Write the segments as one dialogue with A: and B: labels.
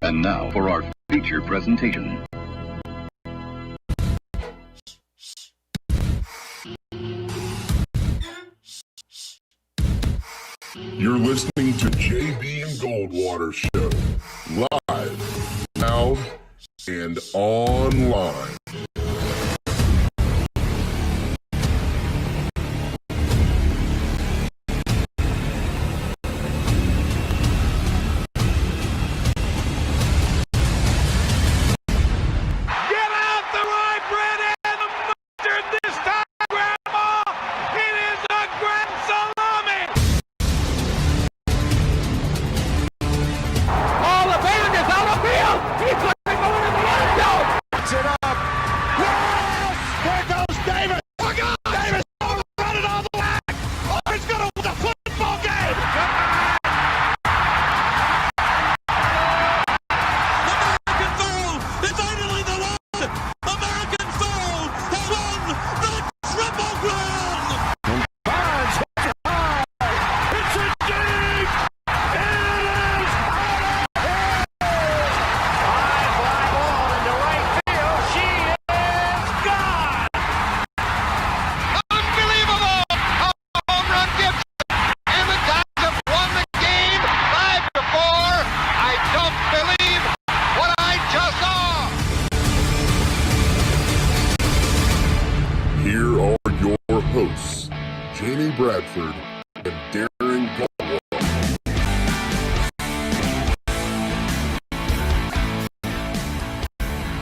A: And now for our feature presentation.
B: You're listening to JB and Goldwater Show, live, loud, and online. Bradford and Darren Goldwater.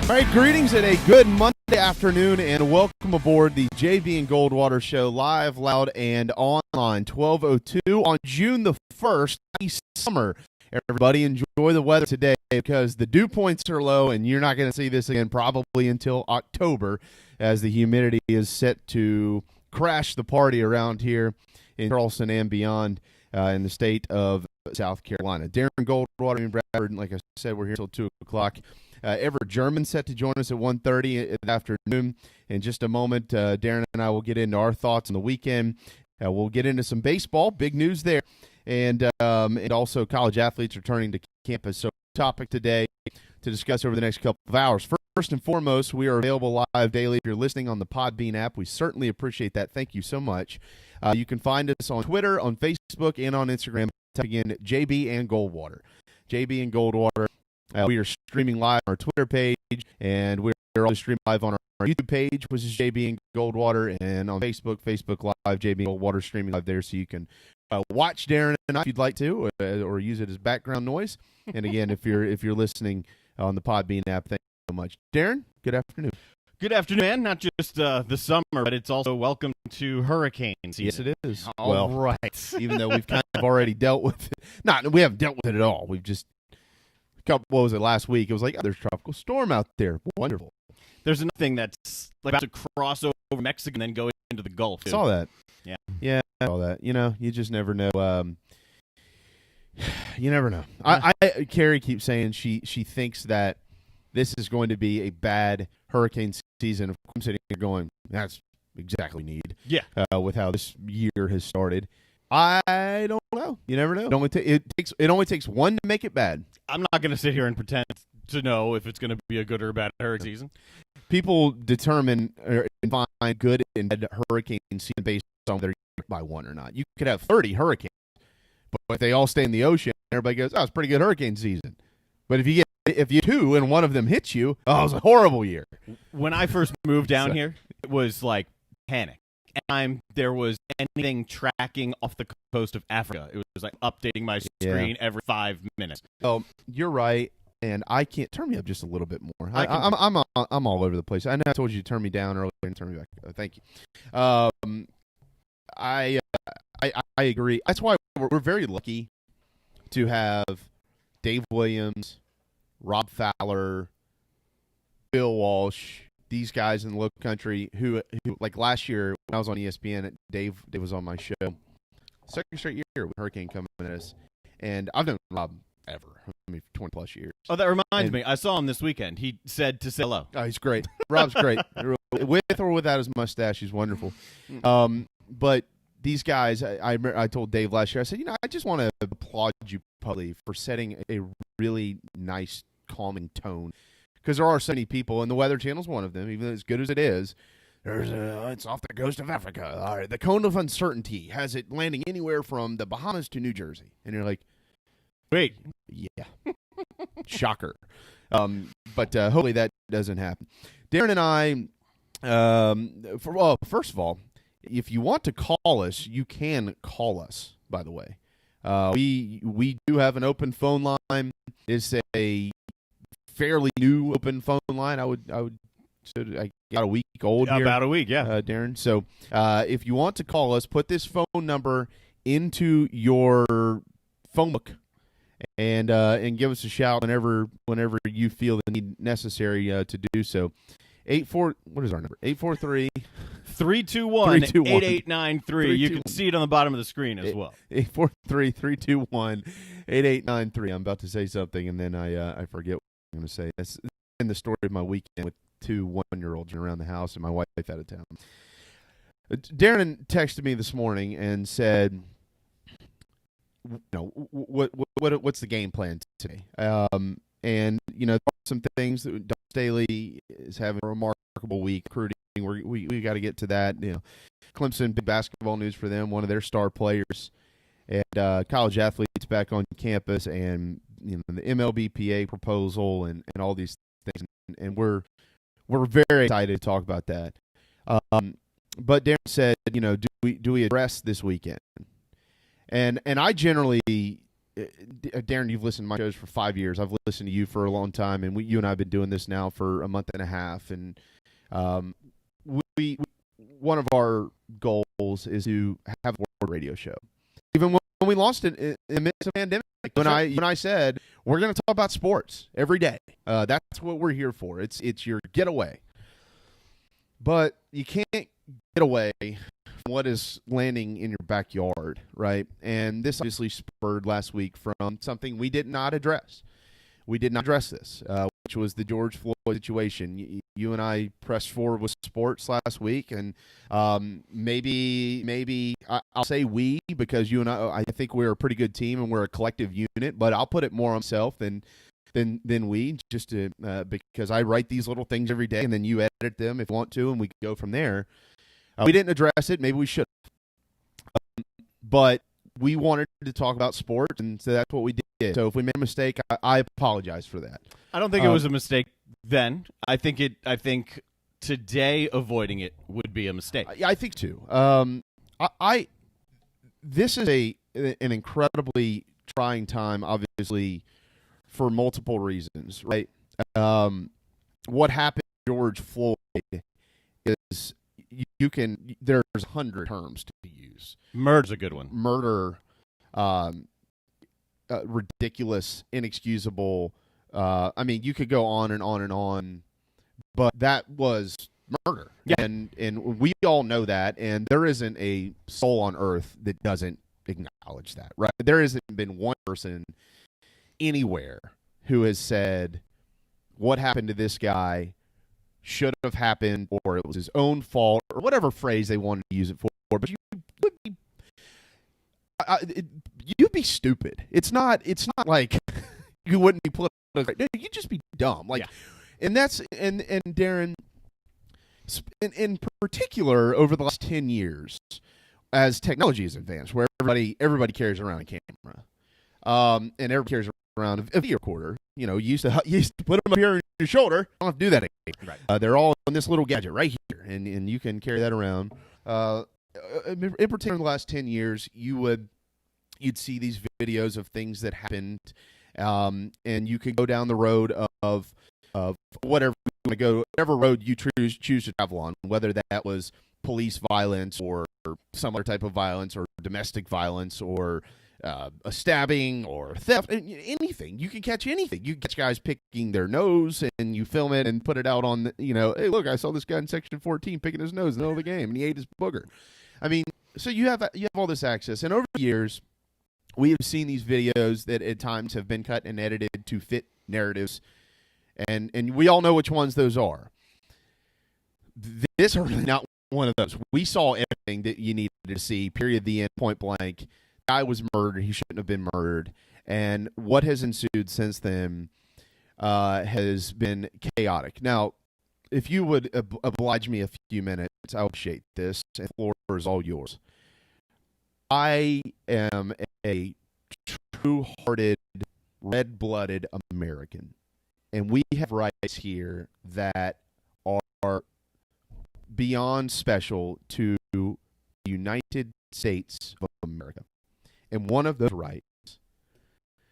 C: All right, greetings and a good Monday afternoon, and welcome aboard the JB and Goldwater Show, live, loud, and online. 12:02 on June the 1st. Happy summer, everybody. Enjoy the weather today because the dew points are low, and you're not going to see this again probably until October, as the humidity is set to crash the party around here in Charleston and beyond in the state of South Carolina. Darren Goldwater and Bradford, like I said, we're here until 2 o'clock. Everett German set to join us at 1:30 in the afternoon. In just a moment, Darren and I will get into our thoughts on the weekend. We'll get into some baseball, big news there, and also college athletes returning to campus. So topic today to discuss over the next couple of hours. First and foremost, we are available live daily. If you're listening on the Podbean app, we certainly appreciate that. Thank you so much. You can find us on Twitter, on Facebook, and on Instagram. Type again, JB and Goldwater. JB and Goldwater. We are streaming live on our Twitter page, and we're also streaming live on our YouTube page, which is JB and Goldwater, and on Facebook Live, JB and Goldwater streaming live there, so you can watch Darren and I if you'd like to, or use it as background noise. And again, if you're listening on the Podbean app, thank you so much. Darren, good afternoon.
D: Good afternoon, man. Not just the summer, but it's also welcome to hurricane season.
C: Yes, it is.
D: All right.
C: Even though we've kind of already dealt with it. We haven't dealt with it at all. We've just, what was it, last week? It was like, there's a tropical storm out there. Wonderful.
D: There's another thing that's like about to cross over Mexico and then go into the Gulf.
C: I saw that.
D: Yeah.
C: Yeah, I saw that. You just never know. You never know. Carrie keeps saying she thinks that this is going to be a bad hurricane season. I'm sitting here going, that's exactly what we need.
D: Yeah.
C: With how this year has started. I don't know. You never know. It only takes one to make it bad.
D: I'm not going to sit here and pretend to know if it's going to be a good or bad hurricane season.
C: People determine and find good and bad hurricane season based on whether you're hit by one or not. You could have 30 hurricanes, but if they all stay in the ocean, everybody goes, "Oh, it's pretty good hurricane season." But if you two and one of them hits you, oh, it was a horrible year.
D: When I first moved down here, it was like panic. Anytime there was anything tracking off the coast of Africa, it was like updating my screen every 5 minutes.
C: Oh, you're right, and I can't turn me up just a little bit more. I'm all over the place. I know I told you to turn me down earlier and turn me back. Thank you. I agree. That's why we're very lucky to have Dave Williams, Rob Fowler, Bill Walsh, these guys in the local country who like last year when I was on ESPN, Dave was on my show. Second straight year with hurricane coming at us. And I've known Rob ever. 20 plus years.
D: Oh, that reminds me. I saw him this weekend. He said to say hello.
C: Oh, he's great. Rob's great. With or without his mustache, he's wonderful. But these guys, I told Dave last year, I said, I just want to applaud you publicly for setting a really nice calming tone. Because there are so many people, and the Weather Channel's one of them, even as good as it is. It's off the coast of Africa. All right, the cone of uncertainty has it landing anywhere from the Bahamas to New Jersey. And you're like,
D: wait.
C: Yeah. Shocker. But hopefully that doesn't happen. Darren and I, first of all, if you want to call us, you can call us, by the way. We do have an open phone line. It's a fairly new open phone line. I got a week old here.
D: About a week, yeah.
C: Darren. So if you want to call us, put this phone number into your phone book and give us a shout whenever you feel the need necessary to do so. What is our number? 843
D: 321 8893. You can see it on the bottom of the screen as well.
C: 843-321-8893. I'm about to say something, and then I forget what I'm going to say. That's in the story of my weekend with 2 one-year-olds around the house and my wife out of town. Darren texted me this morning and said, what's the game plan today? And, some things that Don Staley is having a remarkable week recruiting. We got to get to that. Clemson, big basketball news for them, one of their star players, and college athletes back on campus, and the MLBPA proposal and all these things. And we're very excited to talk about that. But Darren said, do we address this weekend? And I generally, Darren, you've listened to my shows for 5 years. I've listened to you for a long time, and you and I have been doing this now for a month and a half. And we one of our goals is to have a word radio show. Even when we lost it in the midst of the pandemic, when I said we're going to talk about sports every day. That's what we're here for. It's your getaway. But you can't get away from what is landing in your backyard, right? And this obviously spurred last week from something we did not address. We did not address this, which was the George Floyd situation. You and I pressed forward with sports last week, and maybe I'll say we, because you and I think we're a pretty good team and we're a collective unit, but I'll put it more on myself than we, just to because I write these little things every day, and then you edit them if you want to, and we can go from there. We didn't address it. Maybe we should have. But we wanted to talk about sports, and so that's what we did. So if we made a mistake, I apologize for that.
D: I don't think it was a mistake then. I think today avoiding it would be a mistake.
C: I think too. This is an incredibly trying time, obviously, for multiple reasons, right? What happened to George Floyd is there's 100 terms to use.
D: Murder's a good one.
C: Murder, ridiculous, inexcusable. You could go on and on and on, but that was murder.
D: Yeah.
C: And we all know that, and there isn't a soul on earth that doesn't acknowledge that, right? There hasn't been one person anywhere who has said what happened to this guy should have happened, or it was his own fault, or whatever phrase they wanted to use it for. But you'd be stupid. It's not like you wouldn't be political. You'd just be dumb. Like, yeah. And that's and Darren, in particular, over the last 10 years, as technology has advanced, where everybody carries around a camera, and everybody carries around a video recorder. You used to put them up here on your shoulder. You don't have to do that anymore. Right. They're all on this little gadget right here, and you can carry that around. In particular, in the last 10 years, you'd see these videos of things that happened, and you could go down the road of whatever you want to go, whatever road you choose to travel on, whether that was police violence or some other type of violence or domestic violence or a stabbing or theft, anything. You can catch anything. You catch guys picking their nose, and you film it and put it out on, hey, look, I saw this guy in section 14 picking his nose in the middle of the game, and he ate his booger. So you have all this access, and over the years, we have seen these videos that at times have been cut and edited to fit narratives, and we all know which ones those are. This is really not one of those. We saw everything that you needed to see, period, the end, point blank. Guy was murdered. He shouldn't have been murdered. And what has ensued since then, has been chaotic. Now, if you would oblige me a few minutes, I will appreciate this, and the floor is all yours. I am a true-hearted, red-blooded American, and we have rights here that are beyond special to the United States of America. And one of those rights,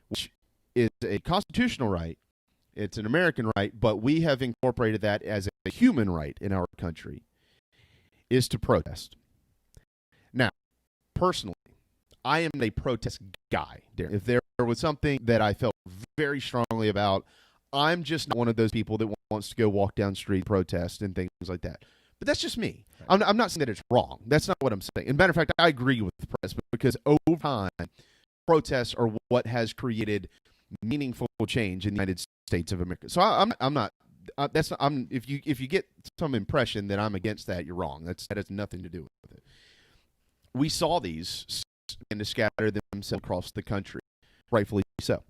C: which is a constitutional right, it's an American right, but we have incorporated that as a human right in our country, is to protest. Now, personally, I am a protest guy. If there was something that I felt very strongly about, I'm just not one of those people that wants to go walk down the street, protest, and things like that. But that's just me. Right. I'm not saying that it's wrong. That's not what I'm saying. As a matter of fact, I agree with the press because over time, protests are what has created meaningful change in the United States of America. So I'm not. That's not. If you get some impression that I'm against that, you're wrong. That has nothing to do with it. We saw these and to scatter themselves across the country, rightfully so.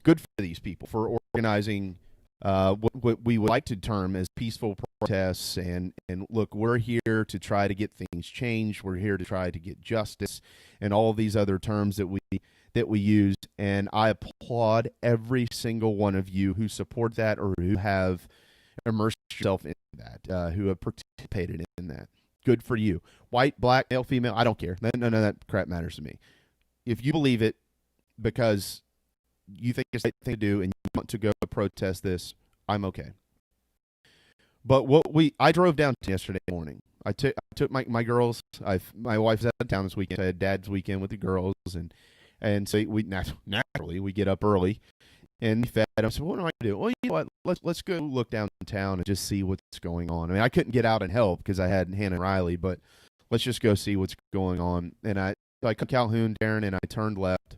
C: Good for these people for organizing what we would like to term as peaceful protests. And look, we're here to try to get things changed. We're here to try to get justice and all these other terms that we use. And I applaud every single one of you who support that or who have immersed yourself in that, who have participated in that. Good for you. White, black, male, female, I don't care. None of that crap matters to me. If you believe it because you think it's the right thing to do and you want to go protest this, I'm okay. But I drove down yesterday morning. I took my girls. My wife's out of town this weekend. I had dad's weekend with the girls, and so we naturally we get up early and fed. I said, what do I do? Well, you know what? Let's go look downtown and just see what's going on. I mean, I couldn't get out and help because I had Hannah and Riley, but let's just go see what's going on. And I come Calhoun, Darren, and I turned left.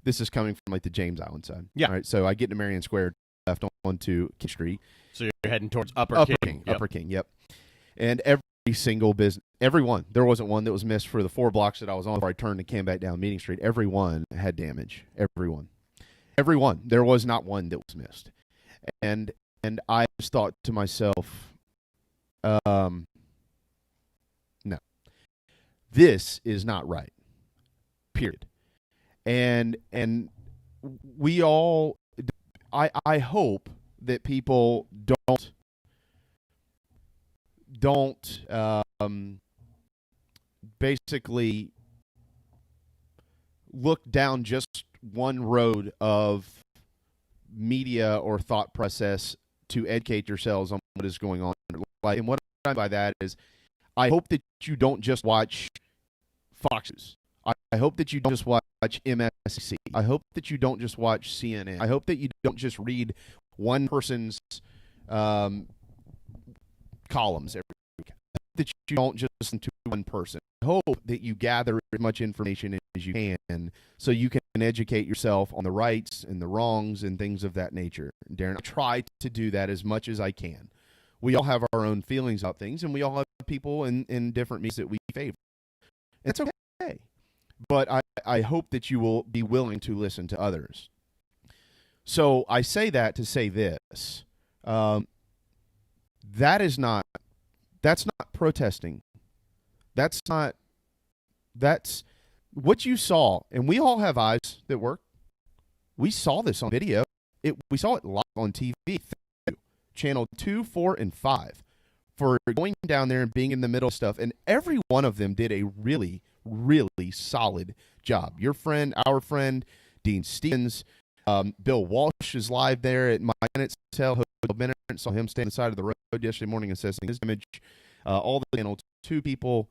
C: This is coming from like the James Island side. Yeah. All right. So I get to Marion Square, left onto King Street.
D: So you're heading towards Upper King.
C: Upper King. Yep. And every single business, every one. There wasn't one that was missed for the 4 blocks that I was on before I turned and came back down Meeting Street. Every one had damage. Every one. There was not one that was missed. And I just thought to myself, no, this is not right. Period. And we all, I hope that people don't basically look down just one road of media or thought process to educate yourselves on what is going on. And what I mean by that is I hope that you don't just watch Fox News. I hope that you don't just watch MSNBC. I hope that you don't just watch CNN. I hope that you don't just read one person's columns every week. I hope that you don't just listen to one person. I hope that you gather as much information as you can so you can educate yourself on the rights and the wrongs and things of that nature. Darren, I try to do that as much as I can. We all have our own feelings about things, and we all have people in different means that we favor. And it's okay. But I hope that you will be willing to listen to others. So I say that to say this. That's not protesting. That's what you saw. And we all have eyes that work. We saw this on video. We saw it live on TV. Channel 2, 4, and 5 for going down there and being in the middle of stuff. And every one of them did a really, really solid job. Your friend, our friend, Dean Stevens, Bill Walsh is live there at my Hotel Bennett. Saw him stand on the side of the road yesterday morning assessing his image. All the Channel 2 people.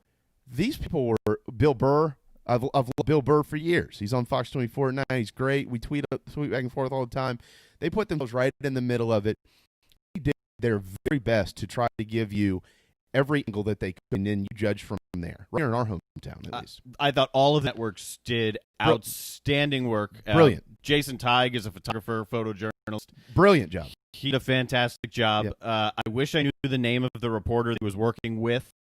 C: These people were Bill Burr. I've loved Bill Burr for years. He's on Fox 24 now. He's great. We tweet back and forth all the time. They put themselves right in the middle of it. They did their very best to try to give you every angle that they could, and then you judge from there. Right here in our hometown, at least.
D: I thought all of the networks did outstanding work.
C: Brilliant.
D: Jason Teig is a photographer, photojournalist.
C: Brilliant job.
D: He did a fantastic job. Yep. I wish I knew the name of the reporter that he was working with.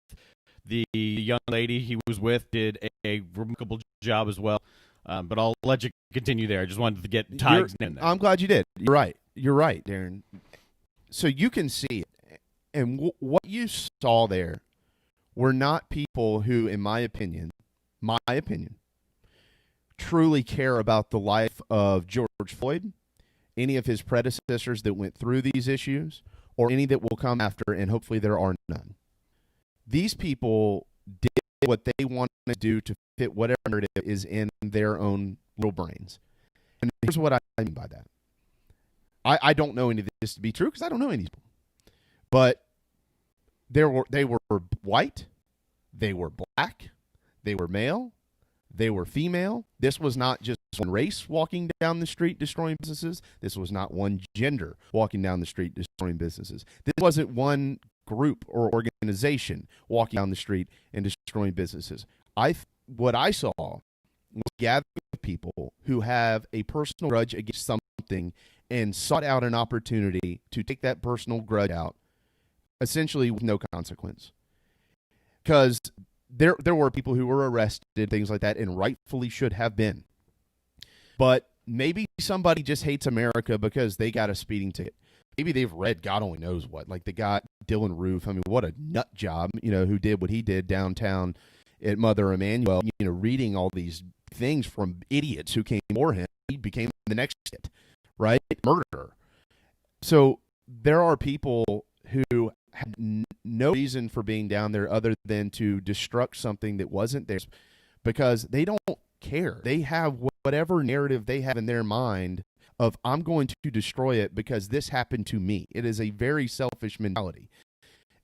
D: The young lady he was with did a remarkable job as well. But I'll let you continue there. I just wanted to get Teig's name there.
C: I'm glad you did. You're right. you're right, Darren. So you can see it. And what you saw there were not people who, in my opinion, truly care about the life of George Floyd, any of his predecessors that went through these issues, or any that will come after, and hopefully there are none. These people did what they wanted to do to fit whatever narrative is in their own little brains. And here's what I mean by that. I don't know any of this to be true because I don't know any of these people. But they were white, they were black, they were male, they were female. This was not just one race walking down the street destroying businesses. This was not one gender walking down the street destroying businesses. This wasn't one group or organization walking down the street and destroying businesses. What I saw was a gathering of people who have a personal grudge against something and sought out an opportunity to take that personal grudge out, essentially with no consequence. Because there were people who were arrested, things like that, and rightfully should have been. But maybe somebody just hates America because they got a speeding ticket. Maybe they've read God only knows what. Like they got Dylan Roof. I mean, what a nut job, who did what he did downtown at Mother Emanuel, reading all these things from idiots who came before him. He became the next hit, right? Murderer. So there are people who had no reason for being down there other than to destruct something that wasn't theirs because they don't care. They have whatever narrative they have in their mind of I'm going to destroy it because this happened to me. It is a very selfish mentality.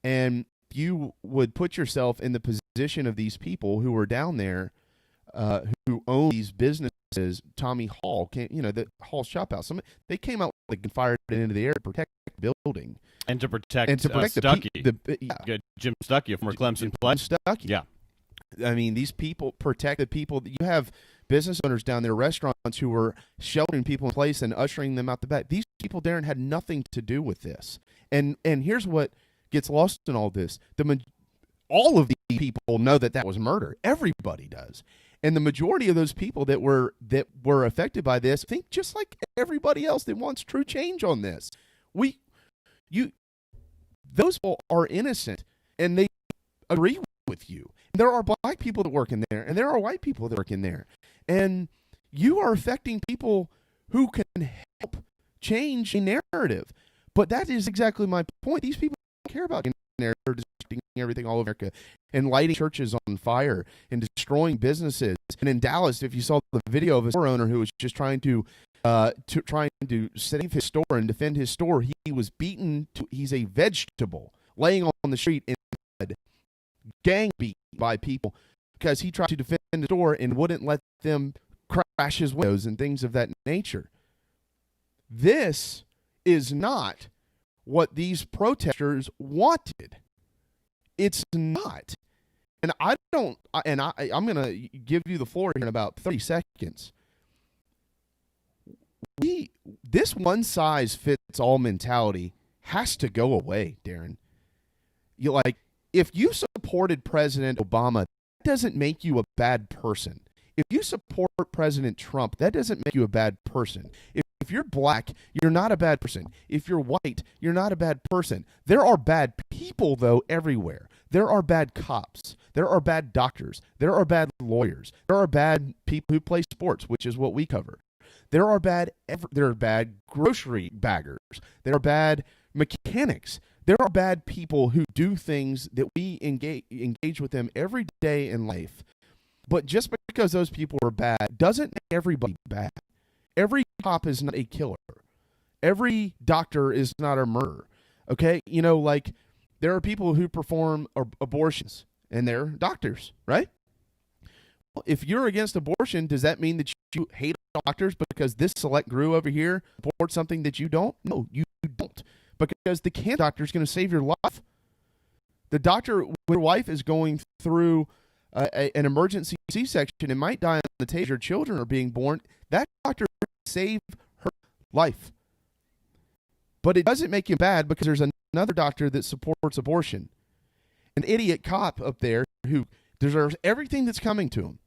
C: And you would put yourself in the position of these people who were down there who own these businesses. Tommy Hall, the Hall Shop House. They came out and fired it into the air to protect the building.
D: And to protect
C: Stuckey.
D: Jim Stuckey, former Clemson player.
C: Stuckey.
D: Yeah.
C: I mean, these people protect the people. You have business owners down there, restaurants who were sheltering people in place and ushering them out the back. These people, Darren, had nothing to do with this. And here's what gets lost in all this. All of these people know that was murder. Everybody does. And the majority of those people that were affected by this think just like everybody else that wants true change on this. Those people are innocent, and they agree with you. There are black people that work in there, and there are white people that work in there. And you are affecting people who can help change a narrative. But that is exactly my point. These people don't care about narrative, destroying everything all over America and lighting churches on fire and destroying businesses. And in Dallas, if you saw the video of a store owner who was just trying to save his store and defend his store, he was beaten. He's a vegetable laying on the street in blood, gang beat by people because he tried to defend the store and wouldn't let them crash his windows and things of that nature. This is not what these protesters wanted. It's not. And I'm going to give you the floor here in about 30 seconds. This one-size-fits-all mentality has to go away, Darren. If you supported President Obama, that doesn't make you a bad person. If you support President Trump, that doesn't make you a bad person. If you're black, you're not a bad person. If you're white, you're not a bad person. There are bad people, though, everywhere. There are bad cops. There are bad doctors. There are bad lawyers. There are bad people who play sports, which is what we cover. There are bad grocery baggers. There are bad mechanics. There are bad people who do things that we engage with them every day in life. But just because those people are bad doesn't make everybody bad. Every cop is not a killer. Every doctor is not a murderer. Okay? There are people who perform abortions, and they're doctors, right? Well, if you're against abortion, does that mean that you hate doctors because this select group over here supports something that you don't? No, you don't. Because the cancer doctor is going to save your life. The doctor, when your wife is going through an emergency C-section and might die on the table, your children are being born, that doctor saved her life. But it doesn't make him bad because there's another doctor that supports abortion. An idiot cop up there who deserves everything that's coming to him.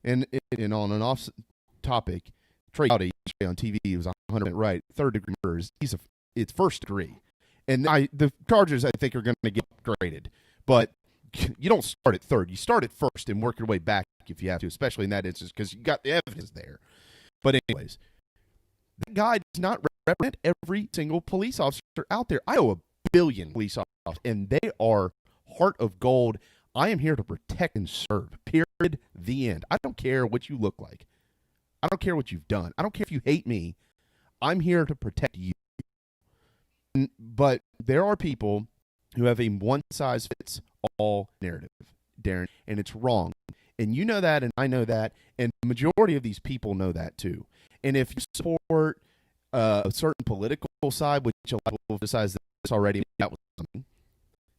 C: And on an off topic, Trey Gowdy on TV was 100% right. Third-degree murder it's first degree. And the charges, I think, are going to get upgraded. But you don't start at third. You start at first and work your way back if you have to, especially in that instance because you got the evidence there. But anyways, that guy does not represent every single police officer out there. I know a billion police officers, and they are heart of gold. I am here to protect and serve, period, the end. I don't care what you look like. I don't care what you've done. I don't care if you hate me. I'm here to protect you. But there are people who have a one-size-fits-all narrative, Darren, and it's wrong. And you know that, and I know that, and the majority of these people know that too. And if you support a certain political side, which a lot of people decides this already, that was something,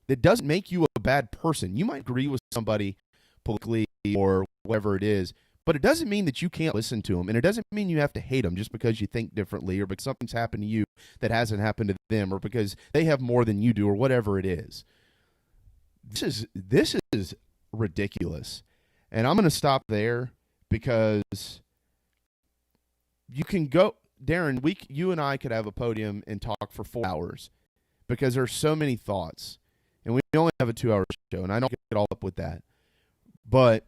C: that doesn't make you a bad person. You might agree with somebody politically or whatever it is, but it doesn't mean that you can't listen to them, and it doesn't mean you have to hate them just because you think differently or because something's happened to you that hasn't happened to them or because they have more than you do or whatever it is. This is ridiculous, and I'm going to stop there because you can go, Darren. You and I could have a podium and talk for 4 hours because there's so many thoughts, and we only have a 2-hour show, and I don't get all up with that, but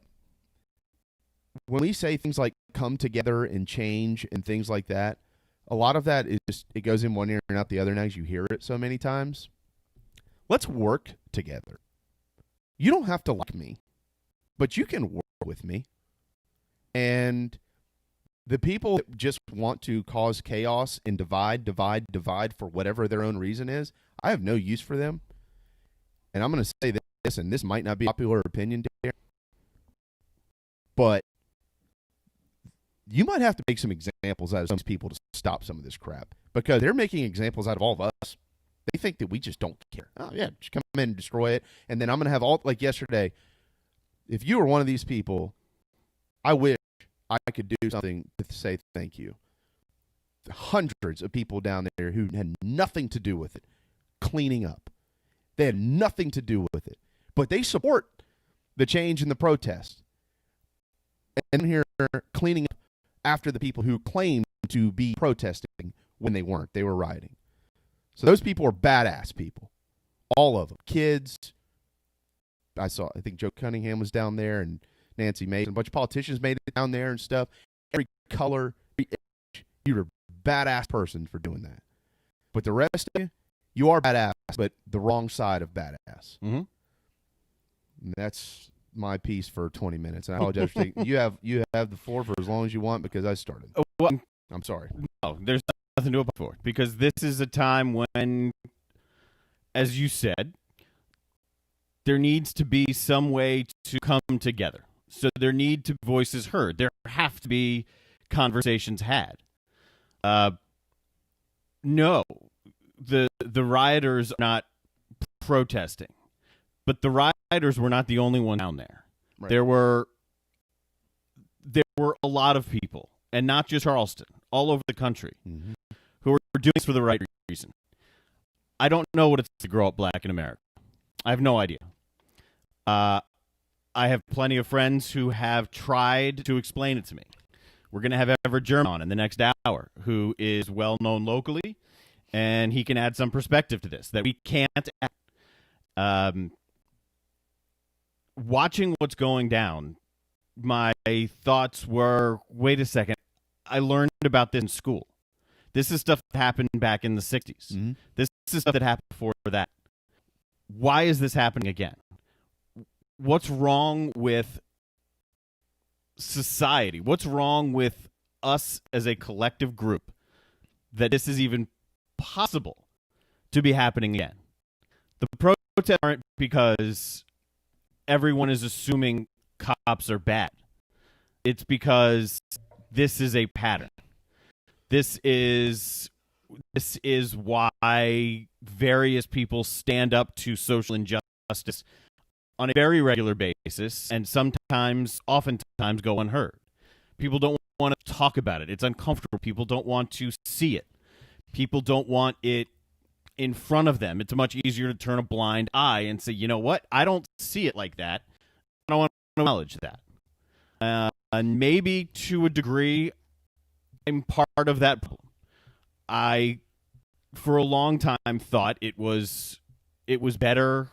C: when we say things like come together and change and things like that, a lot of that is just, it goes in one ear and out the other now as you hear it so many times. Let's work together. You don't have to like me, but you can work with me. And the people that just want to cause chaos and divide for whatever their own reason is, I have no use for them. And I'm going to say this, and this might not be a popular opinion, but you might have to make some examples out of some people to stop some of this crap because they're making examples out of all of us. They think that we just don't care. Oh, yeah, just come in and destroy it. And then I'm going to have all, like yesterday, if you were one of these people, I wish I could do something to say thank you. Hundreds of people down there who had nothing to do with it, cleaning up. They had nothing to do with it. But they support the change in the protest. And I'm here cleaning up after the people who claimed to be protesting when they weren't. They were rioting. So those people are badass people. All of them. Kids. I think Joe Cunningham was down there and Nancy Mason. A bunch of politicians made it down there and stuff. Every color, every age. You're a badass person for doing that. But the rest of you are badass, but the wrong side of badass.
D: Mm-hmm.
C: And that's my piece for 20 minutes. And I apologize for taking, you have the floor for as long as you want because I started.
D: Well,
C: I'm sorry.
D: No, there's nothing to apologize for because this is a time when, as you said, there needs to be some way to come together. So there need to be voices heard. There have to be conversations had. No, the rioters are not protesting. But the rioters were not the only one down there. Right. There were a lot of people, and not just Charleston, all over the country, who were doing this for the right reason. I don't know what it's to grow up black in America. I have no idea. I have plenty of friends who have tried to explain it to me. We're going to have Ever German on in the next hour, who is well-known locally, and he can add some perspective to this that we can't add. Watching what's going down, my thoughts were, wait a second, I learned about this in school. This is stuff that happened back in the 60s. Mm-hmm. This is stuff that happened before that. Why is this happening again? What's wrong with society? What's wrong with us as a collective group that this is even possible to be happening again? The protests aren't because everyone is assuming cops are bad. It's because this is a pattern. This is why various people stand up to social injustice on a very regular basis and oftentimes go unheard. People don't want to talk about it. It's uncomfortable. People don't want to see it. People don't want it in front of them. It's much easier to turn a blind eye and say, you know what? I don't see it like that. I don't want to acknowledge that. And maybe to a degree, part of that problem. I, for a long time, thought it was better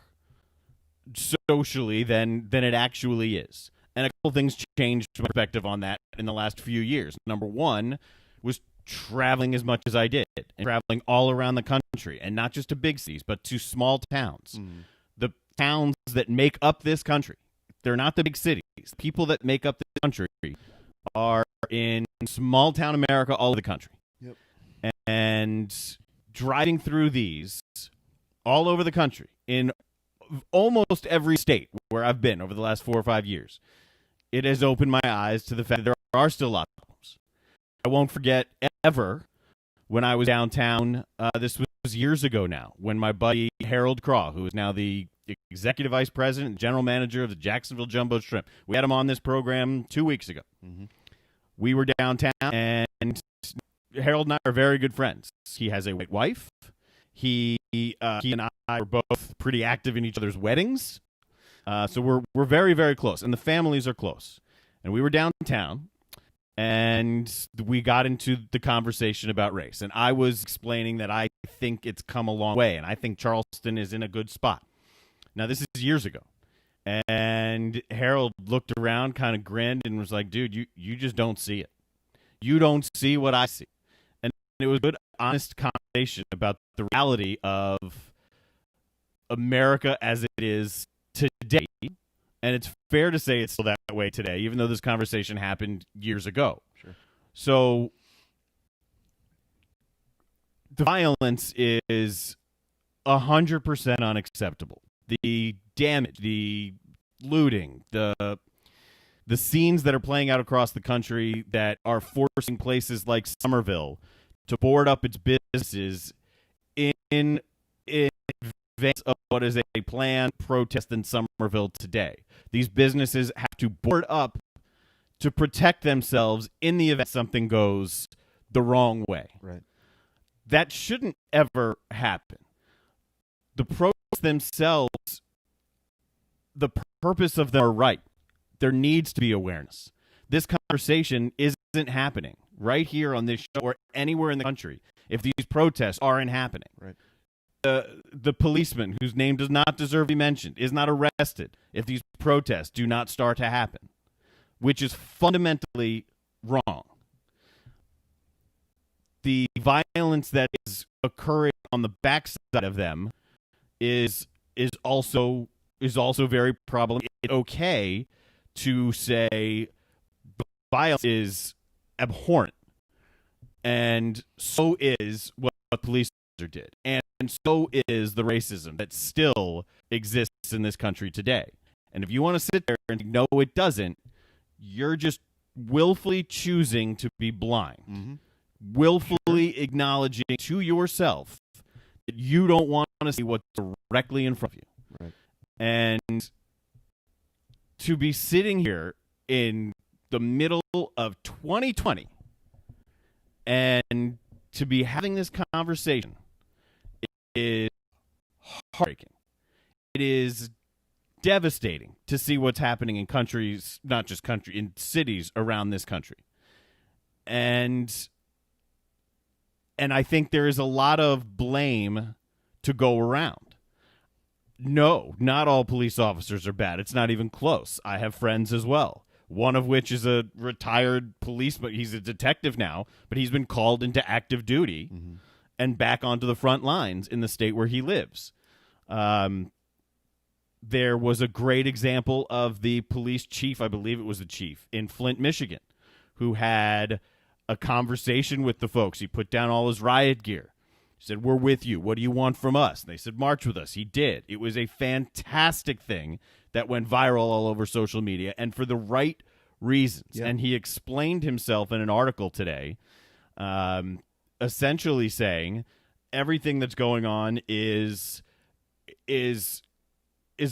D: socially than it actually is. And a couple things changed my perspective on that in the last few years. Number one was traveling as much as I did, and traveling all around the country, and not just to big cities, but to small towns. The towns that make up this country, they're not the big cities. The people that make up this country are in small town America all over the country.
C: Yep.
D: And driving through these all over the country in almost every state where I've been over the last 4 or 5 years, it has opened my eyes to the fact that there are still lots of problems. I won't forget ever when I was downtown, this was years ago now, when my buddy Harold Craw, who is now the executive vice president and general manager of the Jacksonville Jumbo Shrimp, we had him on this program 2 weeks ago. We were downtown, and Harold and I are very good friends. He has a white wife. He and I were both pretty active in each other's weddings. So we're very, very close, and the families are close. And we were downtown, and we got into the conversation about race. And I was explaining that I think it's come a long way, and I think Charleston is in a good spot. Now, this is years ago. And Harold looked around, kind of grinned, and was like, dude, you just don't see it. You don't see what I see. And it was a good, honest conversation about the reality of America as it is today. And it's fair to say it's still that way today, even though this conversation happened years ago.
C: Sure.
D: So the violence is 100% unacceptable. The damage, the looting, the scenes that are playing out across the country that are forcing places like Somerville to board up its businesses in advance of what is a planned protest in Somerville today. These businesses have to board up to protect themselves in the event something goes the wrong way.
C: Right.
D: That shouldn't ever happen. The protests themselves, the purpose of them are right. There needs to be awareness. This conversation isn't happening right here on this show or anywhere in the country if these protests aren't happening.
C: Right.
D: The policeman whose name does not deserve to be mentioned is not arrested if these protests do not start to happen, which is fundamentally wrong. The violence that is occurring on the backside of them is also very problematic. It's okay to say violence is abhorrent, and so is what police officers did, and so is the racism that still exists in this country today. And if you want to sit there and think, no, it doesn't, you're just willfully choosing to be blind, willfully acknowledging to yourself that you don't want to see what's directly in front of you.
C: Right.
D: And to be sitting here in the middle of 2020 and to be having this conversation is heartbreaking. It is devastating to see what's happening in countries, not just country, in cities around this country. And I think there is a lot of blame to go around. No, not all police officers are bad. It's not even close. I have friends as well, one of which is a retired policeman. He's a detective now, but he's been called into active duty and back onto the front lines in the state where he lives. There was a great example of the police chief, I believe it was the chief, in Flint, Michigan, who had a conversation with the folks. He put down all his riot gear. He said, we're with you. What do you want from us? And they said, march with us. He did. It was a fantastic thing that went viral all over social media, and for the right reasons.
C: Yeah.
D: And he explained himself in an article today, essentially saying everything that's going on is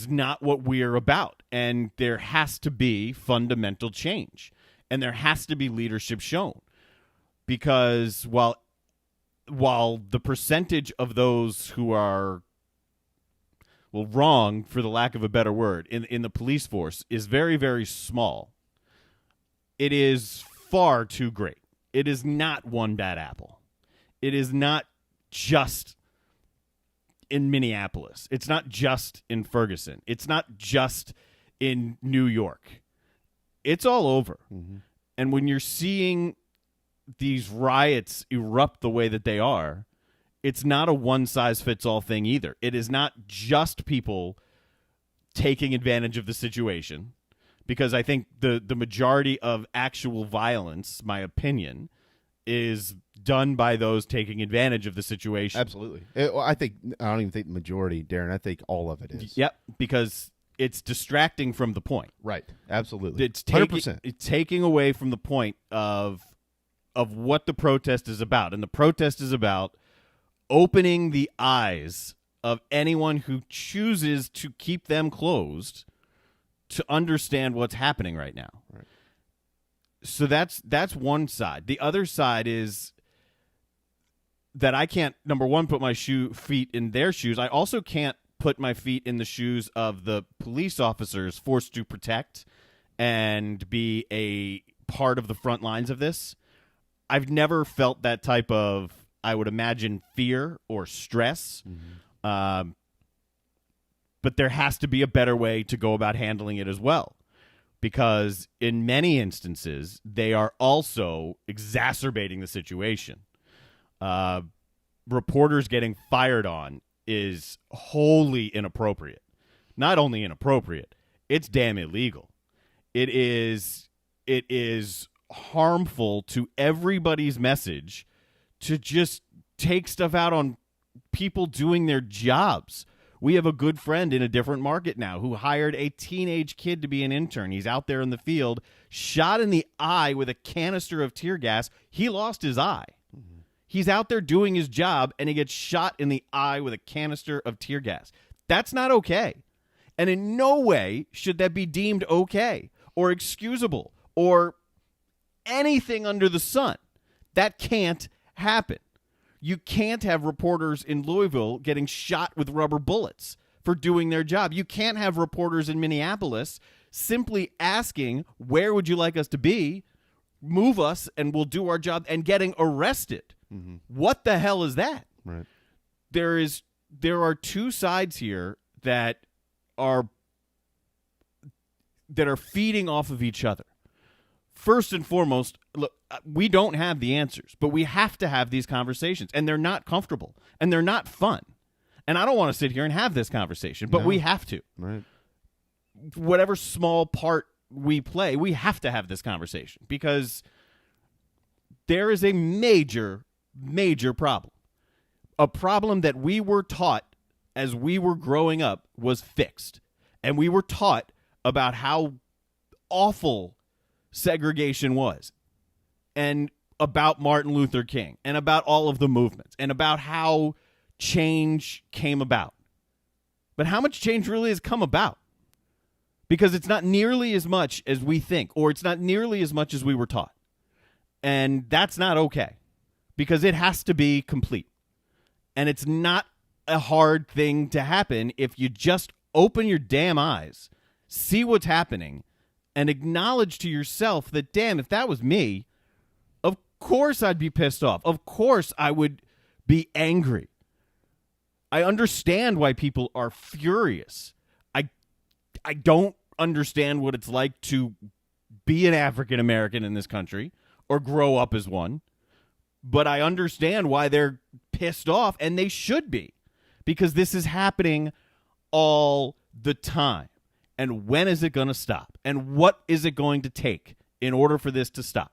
D: not what we're about, and there has to be fundamental change, and there has to be leadership shown, because while the percentage of those who are wrong, for the lack of a better word, in the police force is very, very small, it is far too great. It is not one bad apple. It is not just in Minneapolis. It's not just in Ferguson. It's not just in New York. It's all over. Mm-hmm. And when you're seeing these riots erupt the way that they are, it's not a one-size-fits-all thing either. It is not just people taking advantage of the situation, because I think the majority of actual violence, my opinion, is done by those taking advantage of the situation.
C: Absolutely. I don't even think the majority, Darren. I think all of it is.
D: Yep, because it's distracting from the point.
C: Right. Absolutely.
D: It's taking away from the point of what the protest is about. And the protest is about opening the eyes of anyone who chooses to keep them closed to understand what's happening right now.
C: Right.
D: So that's one side. The other side is that I can't, number one, put my feet in their shoes. I also can't put my feet in the shoes of the police officers forced to protect and be a part of the front lines of this. I've never felt that type of, I would imagine, fear or stress. Mm-hmm. But there has to be a better way to go about handling it as well. Because in many instances, they are also exacerbating the situation. Reporters getting fired on is wholly inappropriate. Not only inappropriate, it's damn illegal. It is harmful to everybody's message to just take stuff out on people doing their jobs. We have a good friend in a different market now who hired a teenage kid to be an intern. He's out there in the field, shot in the eye with a canister of tear gas. He lost his eye. Mm-hmm. He's out there doing his job, and he gets shot in the eye with a canister of tear gas. That's not okay. And in no way should that be deemed okay or excusable or anything under the sun. That can't happen. You can't have reporters in Louisville getting shot with rubber bullets for doing their job. You can't have reporters in Minneapolis simply asking, where would you like us to be? Move us and we'll do our job, and getting arrested. Mm-hmm. What the hell is that?
C: Right.
D: There are two sides here that are feeding off of each other. First and foremost, look, we don't have the answers, but we have to have these conversations, and they're not comfortable, and they're not fun. And I don't want to sit here and have this conversation, but we have to.
C: Right.
D: Whatever small part we play, we have to have this conversation, because there is a major, major problem. A problem that we were taught as we were growing up was fixed. And we were taught about how awful segregation was, and about Martin Luther King, and about all of the movements, and about how change came about. But how much change really has come about? Because it's not nearly as much as we think, or it's not nearly as much as we were taught. And that's not okay, because it has to be complete. And it's not a hard thing to happen if you just open your damn eyes, see what's happening, and acknowledge to yourself that, damn, if that was me, of course I'd be pissed off. Of course I would be angry. I understand why people are furious. I don't understand what it's like to be an African American in this country or grow up as one, but I understand why they're pissed off, and they should be, because this is happening all the time. And when is it going to stop? And what is it going to take in order for this to stop?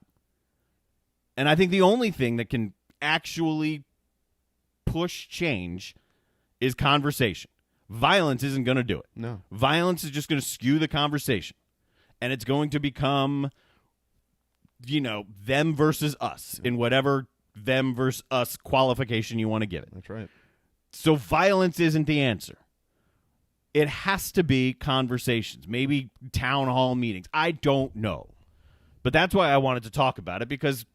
D: And I think the only thing that can actually push change is conversation. Violence isn't going to do it.
C: No.
D: Violence is just going to skew the conversation. And it's going to become, them versus us in whatever them versus us qualification you want to give it.
C: That's right.
D: So violence isn't the answer. It has to be conversations, maybe town hall meetings. I don't know. But that's why I wanted to talk about it, because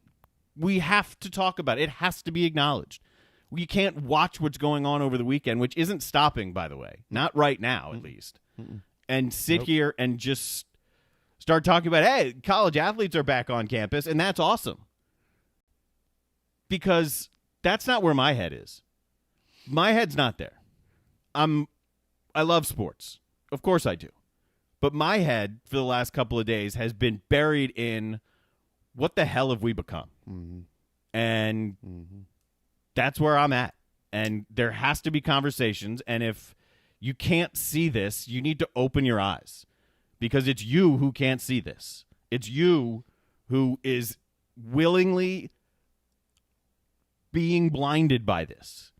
D: we have to talk about it. It has to be acknowledged. We can't watch what's going on over the weekend, which isn't stopping, by the way. Not right now, at least. And sit here and just start talking about, hey, college athletes are back on campus, and that's awesome. because that's not where my head is. My head's not there. I love sports. Of course I do. But my head for the last couple of days has been buried in what the hell have we become?
C: Mm-hmm.
D: And that's where I'm at. And there has to be conversations. And if you can't see this, you need to open your eyes, because it's you who can't see this. It's you who is willingly being blinded by this.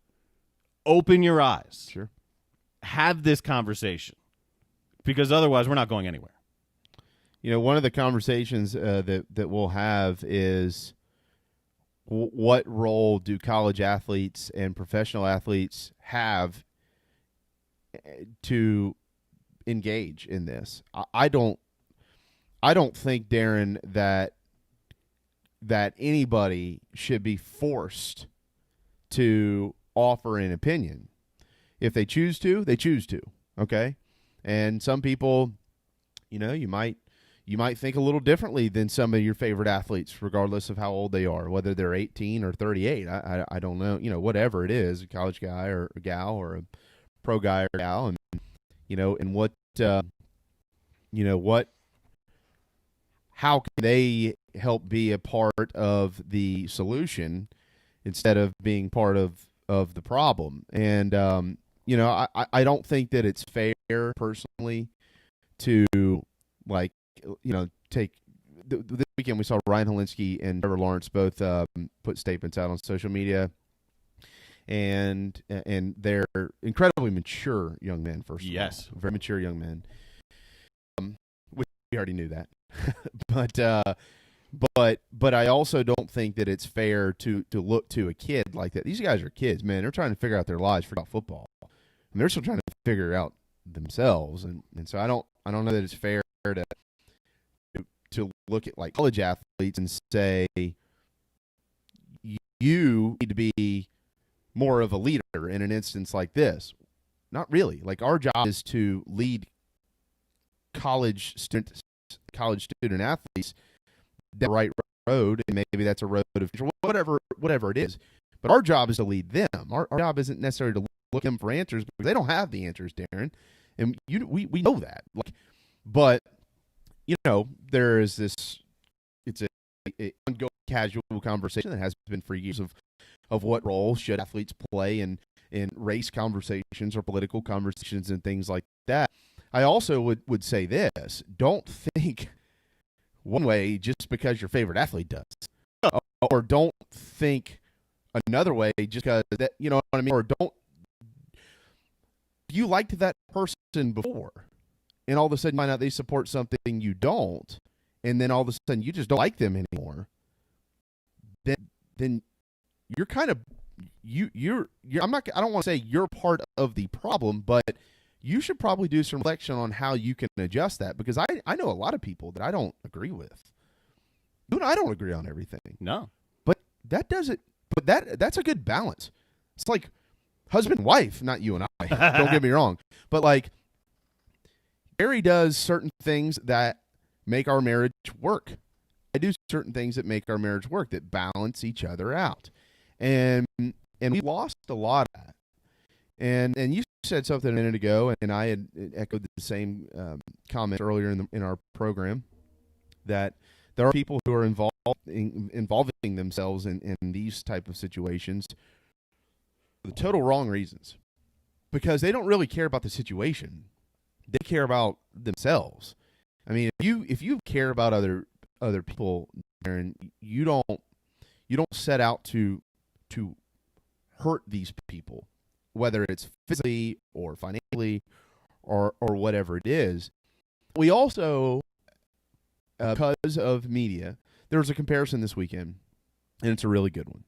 D: Open your eyes.
C: Sure.
D: Have this conversation, because otherwise we're not going anywhere.
C: You know, one of the conversations that we'll have is what role do college athletes and professional athletes have to engage in this? I don't think, Darren, that anybody should be forced to offer an opinion. If they choose to, they choose to. Okay, and some people, you know, you might think a little differently than some of your favorite athletes, regardless of how old they are, whether they're 18 or 38. I don't know, you know, whatever it is, a college guy or a gal or a pro guy or gal, and you know, and how can they help be a part of the solution instead of being part of the problem? And you know, I don't think that it's fair, personally, to, like, you know, take this weekend we saw Ryan Helinski and Trevor Lawrence both put statements out on social media, and they're incredibly mature young men. First of all, very mature young men. Which we already knew that, but I also don't think that it's fair to look to a kid like that. These guys are kids, man. They're trying to figure out their lives for football, and they're still trying to figure out themselves, and so I don't know that it's fair to look at, like, college athletes and say you need to be more of a leader in an instance like this. Not really. Like, our job is to lead college student athletes down the right road, and maybe that's a road of whatever it is. But our job is to lead them. Our job isn't necessarily to look at them for answers, because they don't have the answers, Darren, and we know that. Like, but you know, there is this. It's a ongoing casual conversation that has been for years of what role should athletes play in race conversations or political conversations and things like that. I also would say this: don't think one way just because your favorite athlete does, or don't think another way just because that, you know what I mean, or don't. You liked that person before, and all of a sudden you find out they support something you don't, and then all of a sudden you just don't like them anymore. Then you're kind of you're I don't want to say you're part of the problem, but you should probably do some reflection on how you can adjust that, because I know a lot of people that I don't agree with. You and I don't agree on everything.
D: No.
C: But that's a good balance. It's like husband and wife, not you and I. Don't get me wrong. But, like, Gary does certain things that make our marriage work. I do certain things that make our marriage work, that balance each other out. And we lost a lot of that. And you said something a minute ago, and I had echoed the same comment earlier in our program, that there are people who are involving themselves in these type of situations for the total wrong reasons, because they don't really care about the situation. They care about themselves. I mean, if you care about other people, Aaron, you don't set out to hurt these people, whether it's physically or financially or whatever it is. We also, because of media, there was a comparison this weekend, and it's a really good one,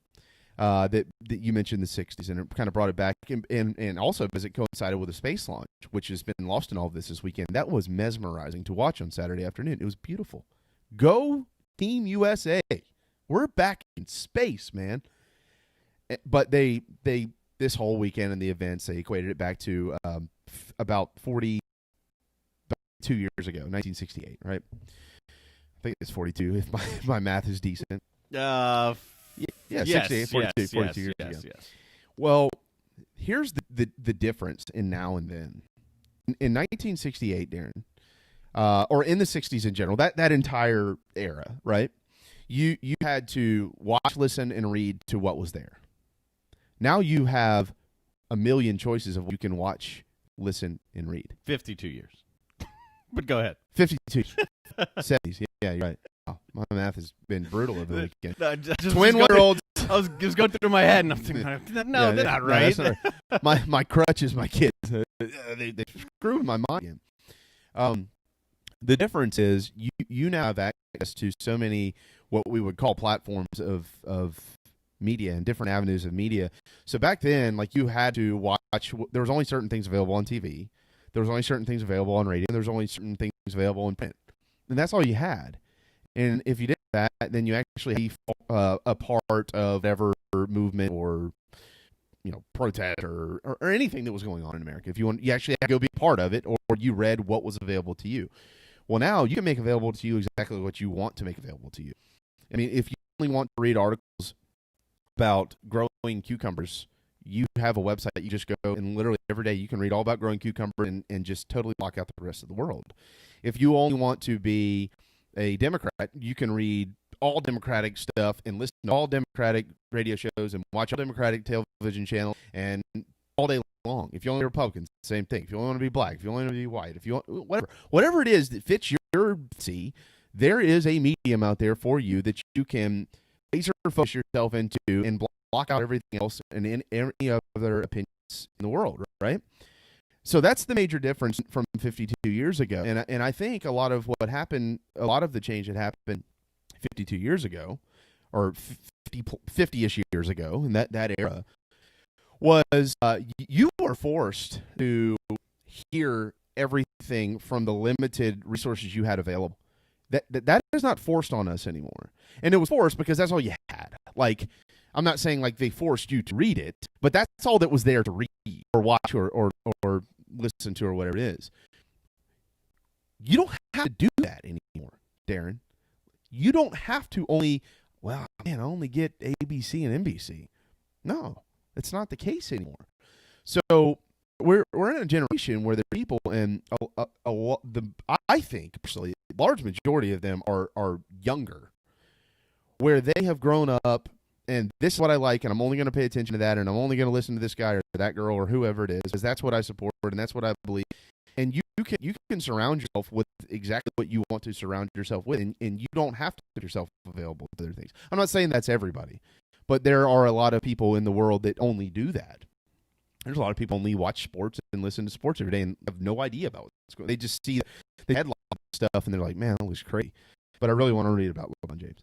C: that you mentioned the 60s, and it kind of brought it back, and also because it coincided with a space launch, which has been lost in all of this weekend. That was mesmerizing to watch on Saturday afternoon. It was beautiful. Go Team USA. We're back in space, man. But they this whole weekend in the events, they equated it back to about 42 years ago, 1968, right? I think it's 42 if my math is decent. Yeah,
D: Yes,
C: 68, 42,
D: yes,
C: 42
D: yes,
C: years
D: yes,
C: ago.
D: yes.
C: Well, here's the difference in now and then. In 1968, Darren, or in the 60s in general, that entire era, right? You had to watch, listen, and read to what was there. Now you have a million choices of what you can watch, listen, and read.
D: 52 years. But go ahead.
C: 52. 70s. Yeah, you're right. Oh, my math has been brutal over the weekend.
D: No, just
C: Twin-year-olds.
D: I was just going through my head, and I'm thinking, no, they're not right.
C: That's not right. My crutch is my kids. They screw with my mind. The difference is you now have access to so many what we would call platforms of media and different avenues of media. So back then, like, you had to watch. There was only certain things available on TV. There was only certain things available on radio. There was only certain things available in print, and that's all you had. And if you did that, then you actually be a part of whatever movement or protest or anything that was going on in America. If you actually had to go be a part of it, or you read what was available to you. Well, now you can make available to you exactly what you want to make available to you. I mean, if you only want to read articles about growing cucumbers, you have a website that you just go and literally every day you can read all about growing cucumber and just totally block out the rest of the world. If you only want to be a Democrat, you can read all Democratic stuff and listen to all Democratic radio shows and watch all Democratic television channels and all day long. If you only Republicans, same thing. If you only want to be black, if you only want to be white, if you want whatever it is that fits your see, there is a medium out there for you that you can laser focus yourself into and block out everything else and in any other opinions in the world, right? So that's the major difference from 52 years ago. And I think a lot of what happened, a lot of the change that happened 52 years ago, or 50-ish years ago in that era, was you were forced to hear everything from the limited resources you had available. That is not forced on us anymore. And it was forced because that's all you had. Like, I'm not saying like they forced you to read it, but that's all that was there to read or watch or listen to or whatever it is. You don't have to do that anymore, Darren. You don't have to I only get ABC and NBC. No, it's not the case anymore. So we're in a generation where the people, and I think personally, a large majority of them are younger, where they have grown up, and this is what I like, and I'm only going to pay attention to that, and I'm only going to listen to this guy or that girl or whoever it is, because that's what I support and that's what I believe. And you can surround yourself with exactly what you want to surround yourself with, and you don't have to put yourself available to other things. I'm not saying that's everybody, but there are a lot of people in the world that only do that. There's a lot of people only watch sports and listen to sports every day and have no idea about what's going on. They just see the headline stuff and they're like, man, that looks crazy. But I really want to read about LeBron James.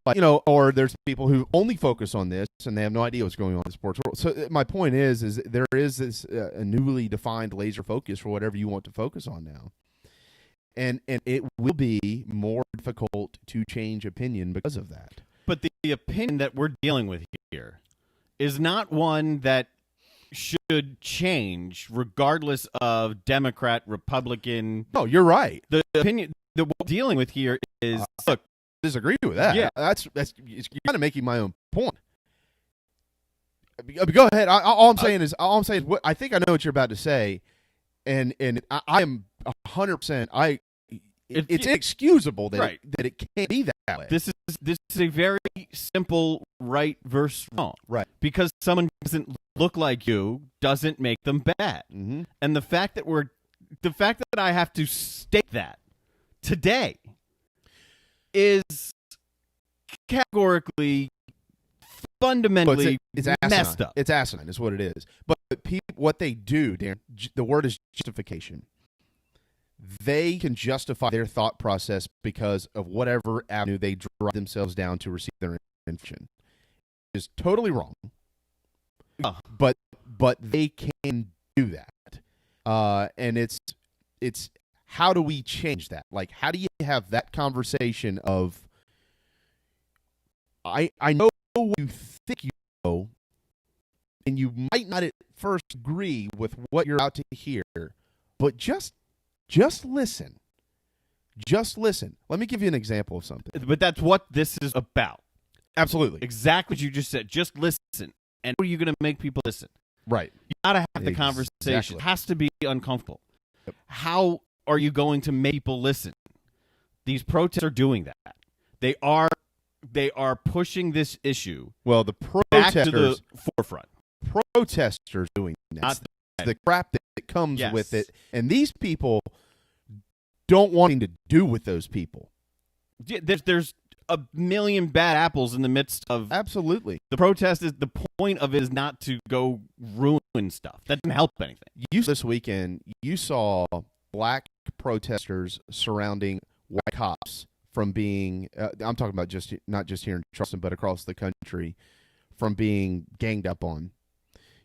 C: Like, or there's people who only focus on this and they have no idea what's going on in the sports world. So my point is there is this a newly defined laser focus for whatever you want to focus on now. And it will be more difficult to change opinion because of that.
D: But the opinion that we're dealing with here is not one that should change regardless of Democrat, Republican.
C: No, you're right.
D: The opinion that we're dealing with here is, look,
C: disagree with that.
D: Yeah.
C: That's you're kind of making my own point. Go ahead. All I'm saying is what I think I know what you're about to say, and I am 100%. It's inexcusable that it can't be that way.
D: This is a very simple right versus wrong.
C: Right.
D: Because someone doesn't look like you doesn't make them bad.
C: Mm-hmm.
D: And the fact that I have to state that today is categorically, fundamentally
C: it's
D: messed up.
C: It's asinine is what it is. But people, what they do, Darren, the word is justification. They can justify their thought process because of whatever avenue they drive themselves down to receive their information. It's totally wrong. But they can do that. And it's how do we change that? Like, how do you have that conversation of I know what you think you know, and you might not at first agree with what you're about to hear, but just listen. Just listen. Let me give you an example of something.
D: But that's what this is about.
C: Absolutely.
D: Exactly what you just said. Just listen. And how are you going to make people listen?
C: Right.
D: You got to have the conversation. It has to be uncomfortable. Yep. How are you going to make people listen? These protests are doing that. They are pushing this issue.
C: Well, the
D: back to
C: protesters
D: the forefront.
C: Protesters doing that. The crap that comes with it, and these people don't want to do with those people.
D: Yeah, there's a million bad apples in the midst of
C: absolutely.
D: The protest is the point of it is not to go ruin stuff. That doesn't help anything.
C: This weekend, you saw black protesters surrounding white cops from being. I'm talking about not just here in Charleston, but across the country, from being ganged up on.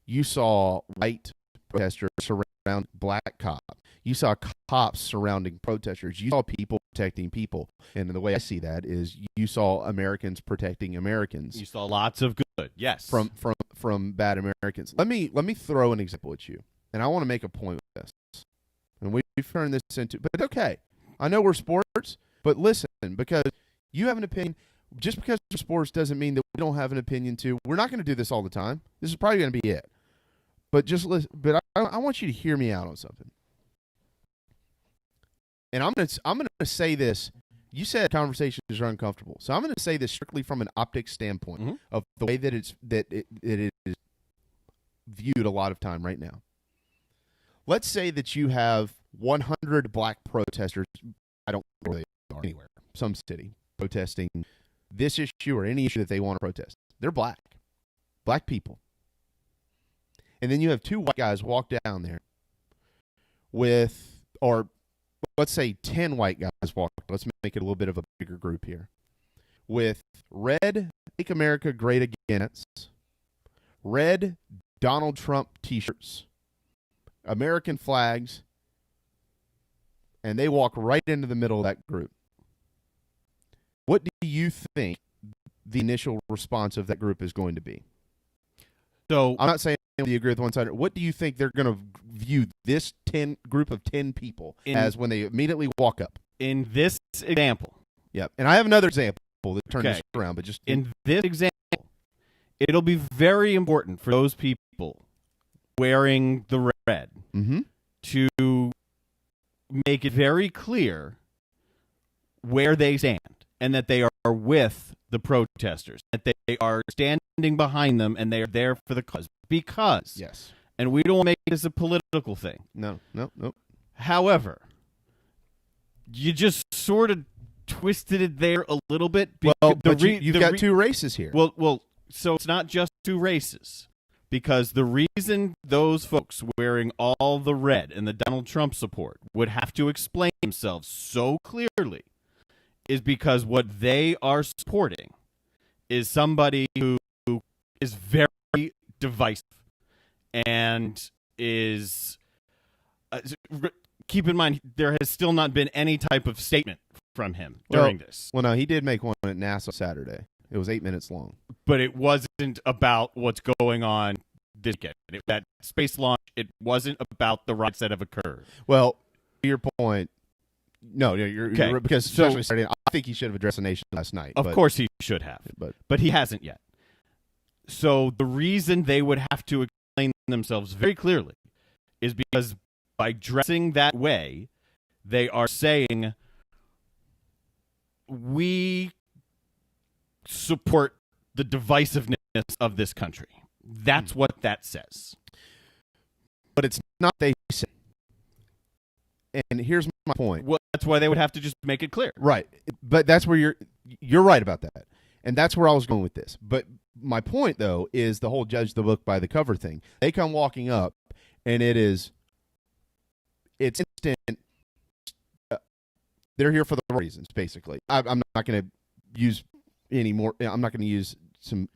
C: You saw white protesters surround black cops. You saw cops surrounding protesters. You saw people protecting people. And the way I see that is you saw Americans protecting Americans.
D: You saw lots of good, yes.
C: From bad Americans. Let me throw an example at you. And I want to make a point with this. And we've turned this into, but okay, I know we're sports, but listen, because you have an opinion. Just because we're sports doesn't mean that we don't have an opinion too. We're not going to do this all the time. This is probably going to be it. But just listen. But I want you to hear me out on something. And I'm gonna say this. You said conversations are uncomfortable, so I'm gonna say this strictly from an optics standpoint of the way that it is viewed a lot of time right now. Let's say that you have 100 black protesters. I don't know where they are anywhere. Some city protesting this issue or any issue that they want to protest. They're black people. And then you have two white guys walk down there with, or let's say 10 white guys walk. Let's make it a little bit of a bigger group here. With red Make America Great Again, red Donald Trump t-shirts, American flags, and they walk right into the middle of that group. What do you think the initial response of that group is going to be? So I'm not saying you agree with one side. What do you think they're going to view this group of 10 people as when they immediately walk up?
D: In this example.
C: Yep. And I have another example that turned this around, but just
D: in this example, it'll be very important for those people wearing the red to make it very clear where they stand and that they are with the protesters, that they are standing behind them and they are there for the cause. Because, and we don't make this a political thing.
C: No.
D: However, you just sort of twisted it there a little bit.
C: Well, you've got two races here.
D: Well, so it's not just two races. Because the reason those folks wearing all the red and the Donald Trump support would have to explain themselves so clearly is because what they are supporting is somebody who is very divisive and is keep in mind there has still not been any type of statement from him during this.
C: Well, no, he did make one at NASA Saturday. It was 8 minutes long.
D: But it wasn't about what's going on this weekend. That space launch, it wasn't about the riots that have occurred.
C: Well, to your point, no, you're because especially Saturday, I think he should have addressed the nation last night.
D: Of course he should have, but he hasn't yet. So the reason they would have to explain themselves very clearly is because by dressing that way, they are saying, we support the divisiveness of this country. That's what that says.
C: But it's not they say. And here's my point.
D: Well, that's why they would have to just make it clear.
C: Right. But that's where you're right about that. And that's where I was going with this. But my point, though, is the whole judge the book by the cover thing. They come walking up, and it's instant. They're here for the right reasons, basically. I'm not going to use any more. I'm not going to use some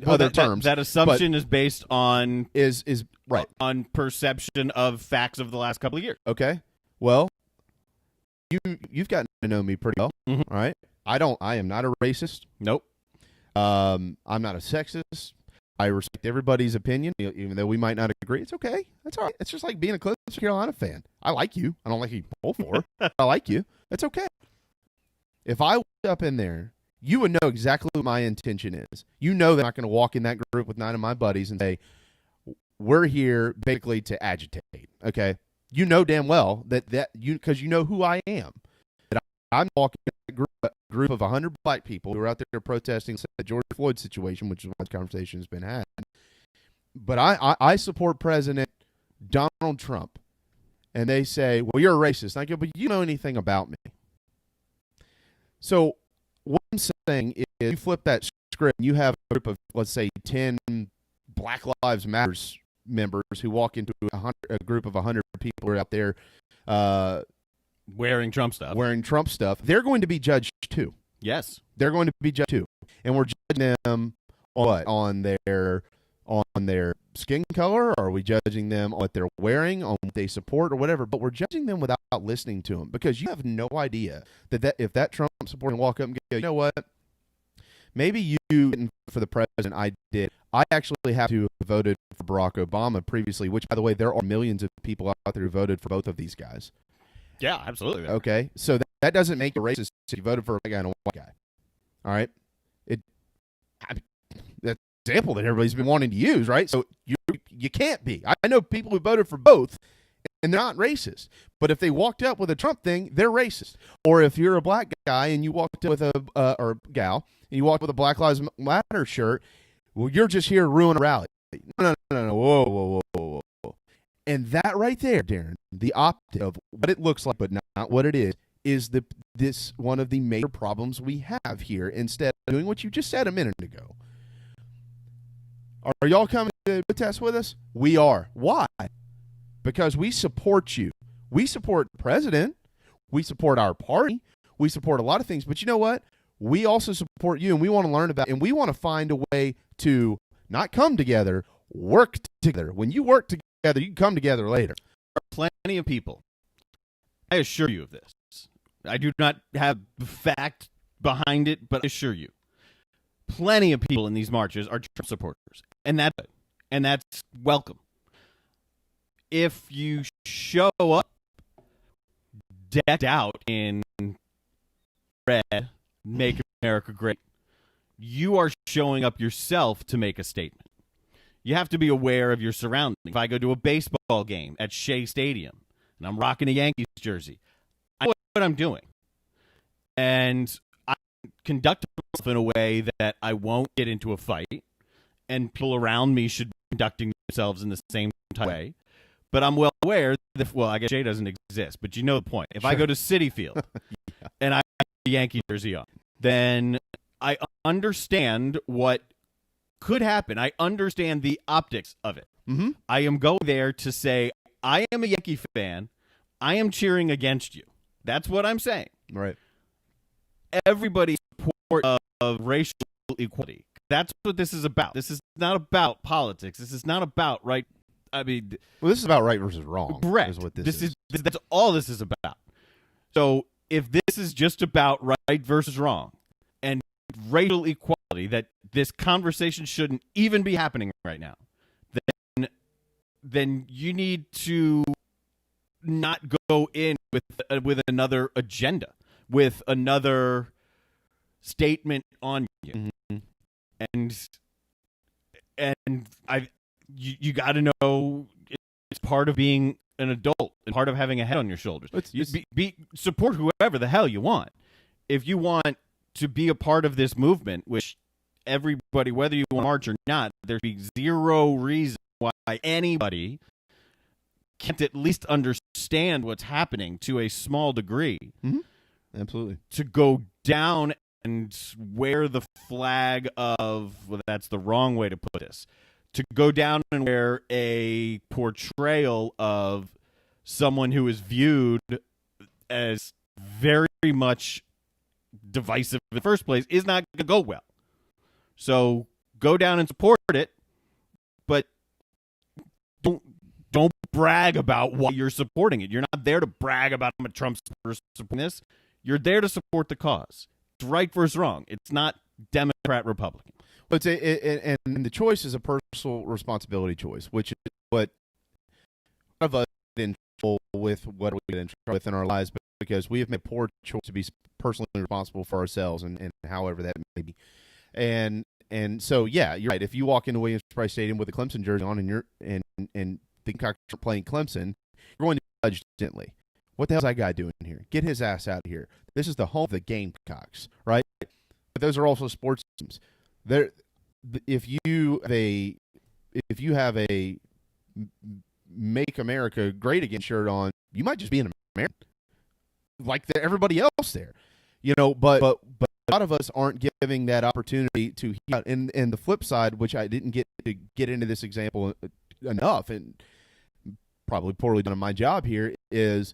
C: other terms.
D: That assumption is based on
C: is right
D: on perception of facts of the last couple of years.
C: Okay. Well, you've gotten to know me pretty well. All right. I am not a racist.
D: Nope.
C: I'm not a sexist. I respect everybody's opinion, even though we might not agree. It's okay. That's all right. It's just like being a Coastal Carolina fan. I like you. I don't like you both for. I like you. That's okay. If I walk up in there you would know exactly what my intention is. You know that I'm not going to walk in that group with 9 of my buddies and say, we're here basically to agitate, okay? You know damn well that you, because you know who I am. That I'm walking in a group of 100 black people who are out there protesting the George Floyd situation, which is why the conversation has been had. But I support President Donald Trump. And they say, well, you're a racist. And I go, but you know anything about me. So what I'm saying is you flip that script and you have a group of, let's say, 10 Black Lives Matter members who walk into a group of 100 people who are out there
D: wearing Trump stuff.
C: They're going to be judged too.
D: Yes.
C: They're going to be judged too. And we're judging them on what? On their skin color? Or are we judging them on what they're wearing, on what they support, or whatever? But we're judging them without listening to them, because you have no idea that if that Trump supporter walk up and go, you know what? Maybe you didn't vote for the president. I did. I actually have to have voted for Barack Obama previously, which, by the way, there are millions of people out there who voted for both of these guys.
D: Yeah, absolutely.
C: Okay, so that doesn't make you racist if you voted for a white guy and a white guy. All right? That's an example that everybody's been wanting to use, right? So you can't be. I know people who voted for both, and they're not racist. But if they walked up with a Trump thing, they're racist. Or if you're a black guy and you walked up with or gal, and you walked with a Black Lives Matter shirt, well, you're just here to ruin a rally. No. Whoa. And that right there, Darren, the optic of what it looks like, but not what it is this one of the major problems we have here, instead of doing what you just said a minute ago. Are y'all coming to protest with us? We are. Why? Because we support you. We support the president. We support our party. We support a lot of things. But you know what? We also support you, and we want to learn about it, and we want to find a way to not come together, work together. When you work together, you can come together later.
D: There are plenty of people. I assure you of this. I do not have fact behind it, but I assure you, plenty of people in these marches are Trump supporters, and that's welcome. If you show up decked out in red, make America great, you are showing up yourself to make a statement. You have to be aware of your surroundings. If I go to a baseball game at Shea Stadium and I'm rocking a Yankees jersey, I know what I'm doing. And I conduct myself in a way that I won't get into a fight, and people around me should be conducting themselves in the same type of way. But I'm well aware that, well, I guess Shea doesn't exist, but you know the point. If
C: Sure.
D: I go to Citi Field and I have a Yankee jersey on, then I understand what could happen. I understand the optics of it.
C: Mm-hmm.
D: I am going there to say, I am a Yankee fan. I am cheering against you. That's what I'm saying.
C: Right.
D: Everybody's support of racial equality. That's what this is about. This is not about politics. This is not about right. I mean,
C: well, this is about right versus wrong.
D: Correct.
C: Is what this is.
D: That's all this is about. So if this is just about right versus wrong and racial equality, that this conversation shouldn't even be happening right now, then you need to not go in with another agenda, with another statement on you.
C: Mm-hmm.
D: And you got to know it's part of being an adult and part of having a head on your shoulders. Support whoever the hell you want. If you want to be a part of this movement, which everybody, whether you want to march or not, there'd be zero reason why anybody can't at least understand what's happening to a small degree.
C: Mm-hmm. Absolutely.
D: To go down and wear the flag of, well, that's the wrong way to put this, to go down and wear a portrayal of someone who is viewed as very much divisive in the first place is not going to go well. So go down and support it, but don't brag about why you're supporting it. You're not there to brag about I'm a Trump supporter supporting this. You're there to support the cause. It's right versus wrong. It's not Democrat, Republican.
C: Well, and the choice is a personal responsibility choice, which is what of us in trouble with what we get in trouble with in our lives because we have made a poor choice to be personally responsible for ourselves and however that may be. And so, yeah, you're right. If you walk into Williams-Brice Stadium with a Clemson jersey on and the Gamecocks are playing Clemson, you're going to be judged instantly. What the hell is that guy doing here? Get his ass out of here. This is the home of the Gamecocks, right? But those are also sports teams. If you have a Make America Great Again shirt on, you might just be an American, like everybody else there, But a lot of us aren't giving that opportunity to hear out. And the flip side, which I didn't get to get into this example enough, and probably poorly done in my job here, is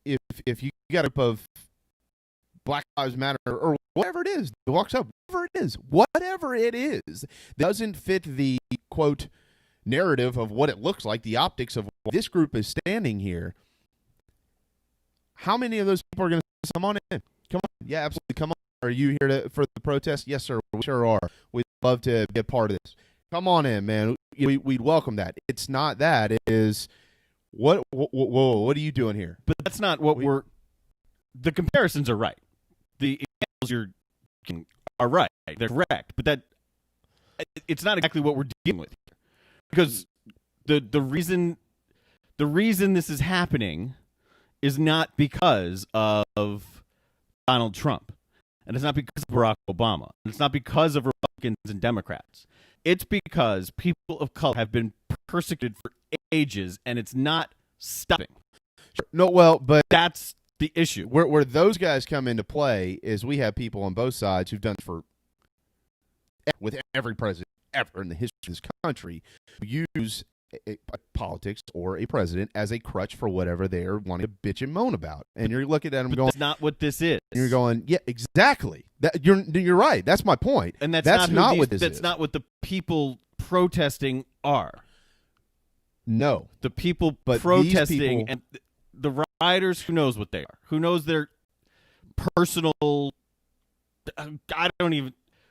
C: if you got a group of Black Lives Matter or whatever it is, walks up, whatever it is, doesn't fit the quote narrative of what it looks like, the optics of what this group is standing here. How many of those people are going to come on in? Come on, yeah, absolutely, come on. Are you here for the protest? Yes, sir. We sure are. We'd love to be a part of this. Come on in, man. We'd welcome that. It's not that. It is what are you doing here?
D: But that's not what the comparisons are right. The examples are right. They're correct. But it's not exactly what we're dealing with here. Because the reason this is happening is not because of Donald Trump. And it's not because of Barack Obama. And it's not because of Republicans and Democrats. It's because people of color have been persecuted for ages, and it's not stopping.
C: No, well, but
D: that's the issue.
C: Where those guys come into play is we have people on both sides who've done it with every president ever in the history of this country who use politics or a president as a crutch for whatever they're wanting to bitch and moan about. And you're looking at them going,
D: that's not what this is.
C: You're going, yeah, exactly. You're right. That's my point.
D: And that's
C: not what this is.
D: That's not what the people protesting are.
C: No.
D: The people
C: but
D: protesting and the rioters, who knows what they are? Who knows their personal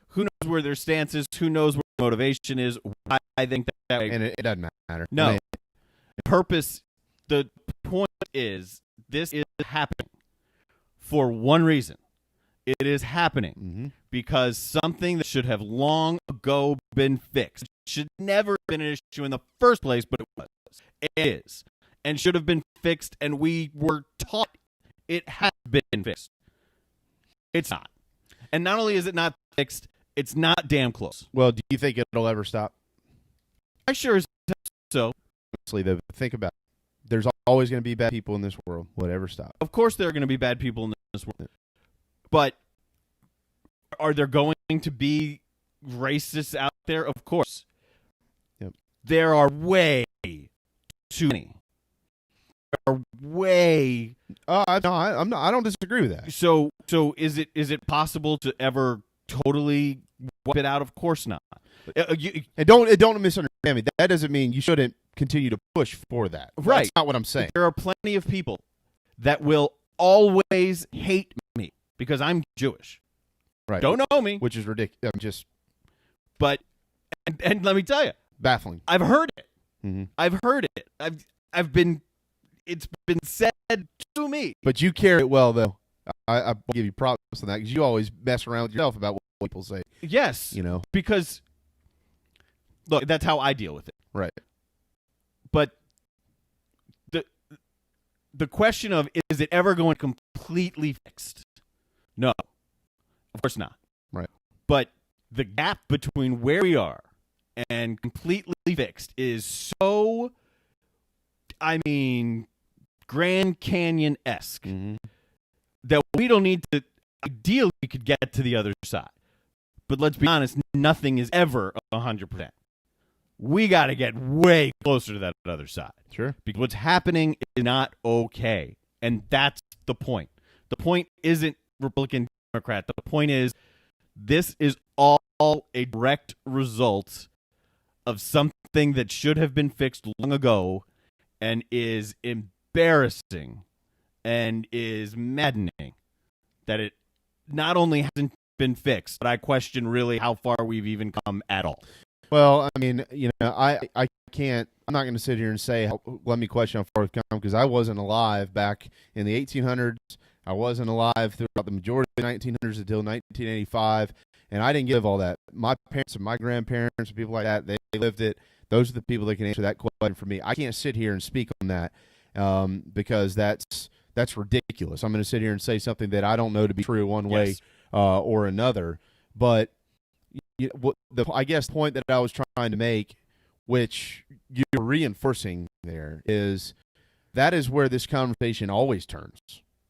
D: who knows where their stance is? Who knows where motivation is? Why I think that way.
C: And it doesn't matter.
D: No. Purpose, the point is, this is happening for one reason. It is happening because something that should have long ago been fixed, should never have been an issue in the first place, but it was. It is. And should have been fixed, and we were taught it has been fixed. It's not. And not only is it not fixed, it's not damn close.
C: Well, do you think it'll ever stop?
D: I sure as so.
C: Honestly, though, think about it. There's always going to be bad people in this world. Whatever stop.
D: Of course there are going to be bad people in this world. But are there going to be racists out there? Of course.
C: Yep.
D: There are way too many. There are way.
C: I don't disagree with that.
D: So is it possible to ever totally wipe it out? Of course not.
C: And don't misunderstand me. That doesn't mean you shouldn't continue to push for that.
D: Right.
C: That's not what I'm saying.
D: There are plenty of people that will always hate me because I'm Jewish.
C: Right.
D: Don't know me.
C: Which is ridiculous.
D: But and let me tell you,
C: baffling.
D: I've heard it.
C: Mm-hmm.
D: I've heard it. It's been said to me.
C: But you carry it well, though. I give you props on that because you always mess around with yourself about what people say.
D: Yes. Because, look, that's how I deal with it.
C: Right.
D: But the question of, is it ever going to completely fixed? No. Of course not.
C: Right.
D: But the gap between where we are and completely fixed is so, Grand Canyon-esque that we don't need to, ideally we could get to the other side. But let's be honest, nothing is ever 100%. We got to get way closer to that other side.
C: Sure. Because
D: what's happening is not okay. And that's the point. The point isn't Republican, Democrat. The point is this is all a direct result of something that should have been fixed long ago and is embarrassing and is maddening that it not only hasn't been fixed, but I question really how far we've even come at all.
C: Well, I mean, I can't. I'm not going to sit here and say, let me question how far we've come, because I wasn't alive back in the 1800s. I wasn't alive throughout the majority of the 1900s until 1985, and I didn't give all that. My parents and my grandparents and people like that, they lived it. Those are the people that can answer that question for me. I can't sit here and speak on that because that's ridiculous. I'm going to sit here and say something that I don't know to be true one way or another. But I guess the point that I was trying to make, which you're reinforcing there, is that is where this conversation always turns.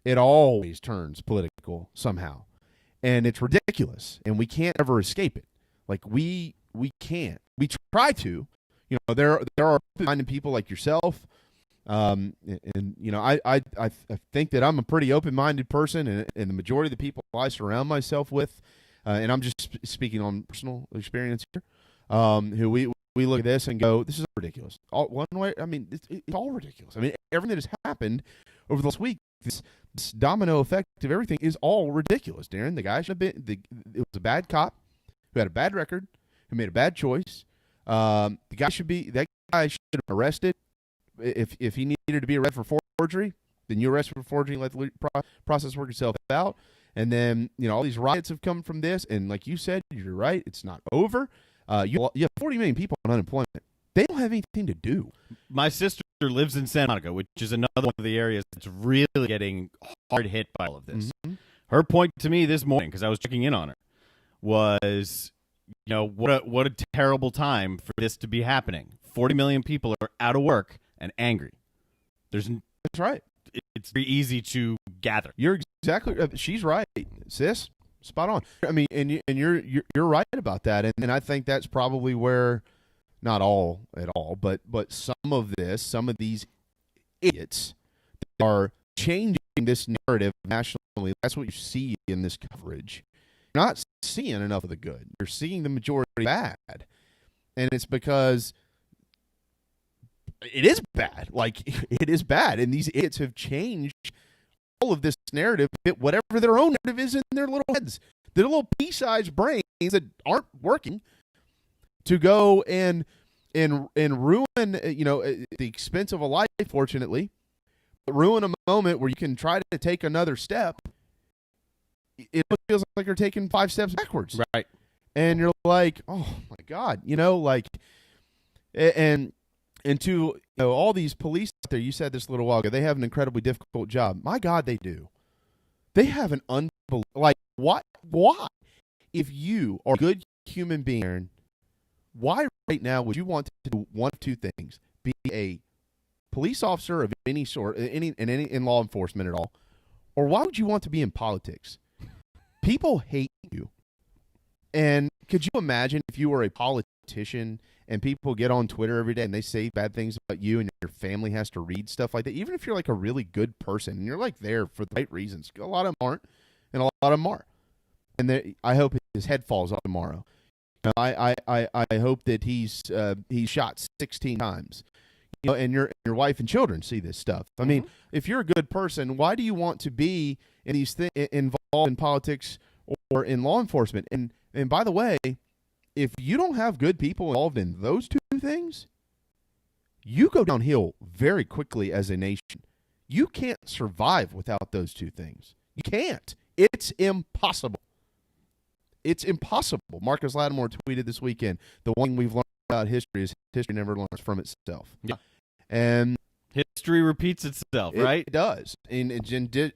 C: It always turns political somehow. And it's ridiculous. And we can't ever escape it. Like, we can't. We try to. There are open-minded people like yourself. I think that I'm a pretty open-minded person, and the majority of the people I surround myself with, and I'm just speaking on personal experience here, who we look at this and go, this is ridiculous. It's all ridiculous. I mean, everything that has happened over the last week, this domino effect of everything is all ridiculous, Darren. The guy should have been, it was a bad cop who had a bad record, who made a bad choice. That guy should have been arrested. If he needed to be arrested for forgery, then you arrest him for forgery and let the process work itself out. And then, all these riots have come from this. And like you said, you're right, it's not over. You have 40 million people on unemployment. They don't have anything to do.
D: My sister lives in Santa Monica, which is another one of the areas that's really getting hard hit by all of this. Mm-hmm. Her point to me this morning, because I was checking in on her, was, what a terrible time for this to be happening. 40 million people are out of work and angry. That's
C: right.
D: It's very easy to gather.
C: You're exactly. She's right, sis. Spot on. I mean, and you're right about that. And I think that's probably where, not all at all, but some of these idiots that are changing this narrative nationally. That's what you see in this coverage. You're not seeing enough of the good. You're seeing the majority bad, and it's because it is bad. Like, it is bad, and these idiots have changed all of this narrative, whatever their own narrative is in their little heads, their little pea-sized brains that aren't working, to go and ruin, at the expense of a life, fortunately, but ruin a moment where you can try to take another step. It feels like you're taking 5 steps backwards.
D: Right.
C: And you're like, oh my God, and to all these police out there, you said this a little while ago, they have an incredibly difficult job. My God, they do. They have an unbelievable, what? Why? If you are a good human being, why right now would you want to do one of two things? Be a police officer of any sort, in law enforcement at all, or why would you want to be in politics? People hate you. And could you imagine if you were a politician and people get on Twitter every day and they say bad things about you and your family has to read stuff like that? Even if you're like a really good person and you're there for the right reasons. A lot of them aren't, and a lot of them are. And I hope his head falls off tomorrow. I hope that he's shot 16 times. And your wife and children see this stuff. I mean, if you're a good person, why do you want to be in these involved in politics or in law enforcement? And by the way, if you don't have good people involved in those two things, you go downhill very quickly as a nation. You can't survive without those two things. You can't. It's impossible. It's impossible. Marcus Lattimore tweeted this weekend, the one thing we've learned about history is history never learns from itself.
D: Yeah.
C: And
D: history repeats itself, right?
C: It does. In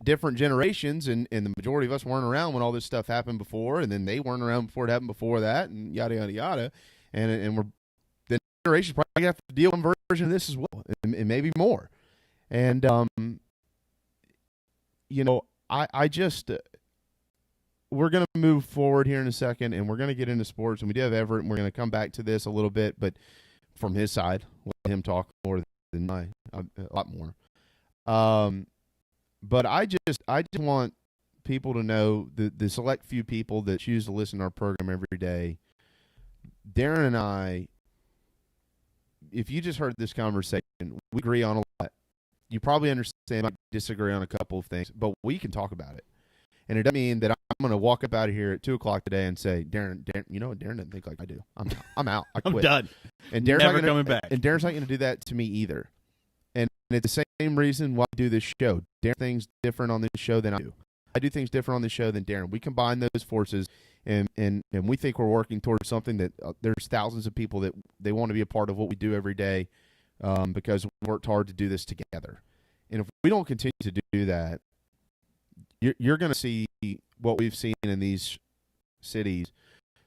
C: different generations, and the majority of us weren't around when all this stuff happened before, and then they weren't around before it happened before that, and yada, yada, yada. And we're the generation's probably going to have to deal with one version of this as well, and maybe more. And, I just we're going to move forward here in a second, and we're going to get into sports, and we do have Everett, and we're going to come back to this a little bit, but from his side, let him talk more than a lot more. But I just want people to know, the select few people that choose to listen to our program every day, Darren and I, if you just heard this conversation, we agree on a lot. You probably understand, I disagree on a couple of things, but we can talk about it. And it doesn't mean that I'm going to walk up out of here at 2 o'clock today and say, Darren, you know what? Darren doesn't think like I do. I'm out. I quit.
D: I'm done.
C: And Darren's
D: Never
C: not gonna,
D: coming back.
C: And Darren's not going to do that to me either. And it's the same reason why I do this show. Darren things different on this show than I do. I do things different on this show than Darren. We combine those forces, and we think we're working towards something that there's thousands of people that they want to be a part of what we do every day because we worked hard to do this together. And if we don't continue to do that, you're going to see what we've seen in these cities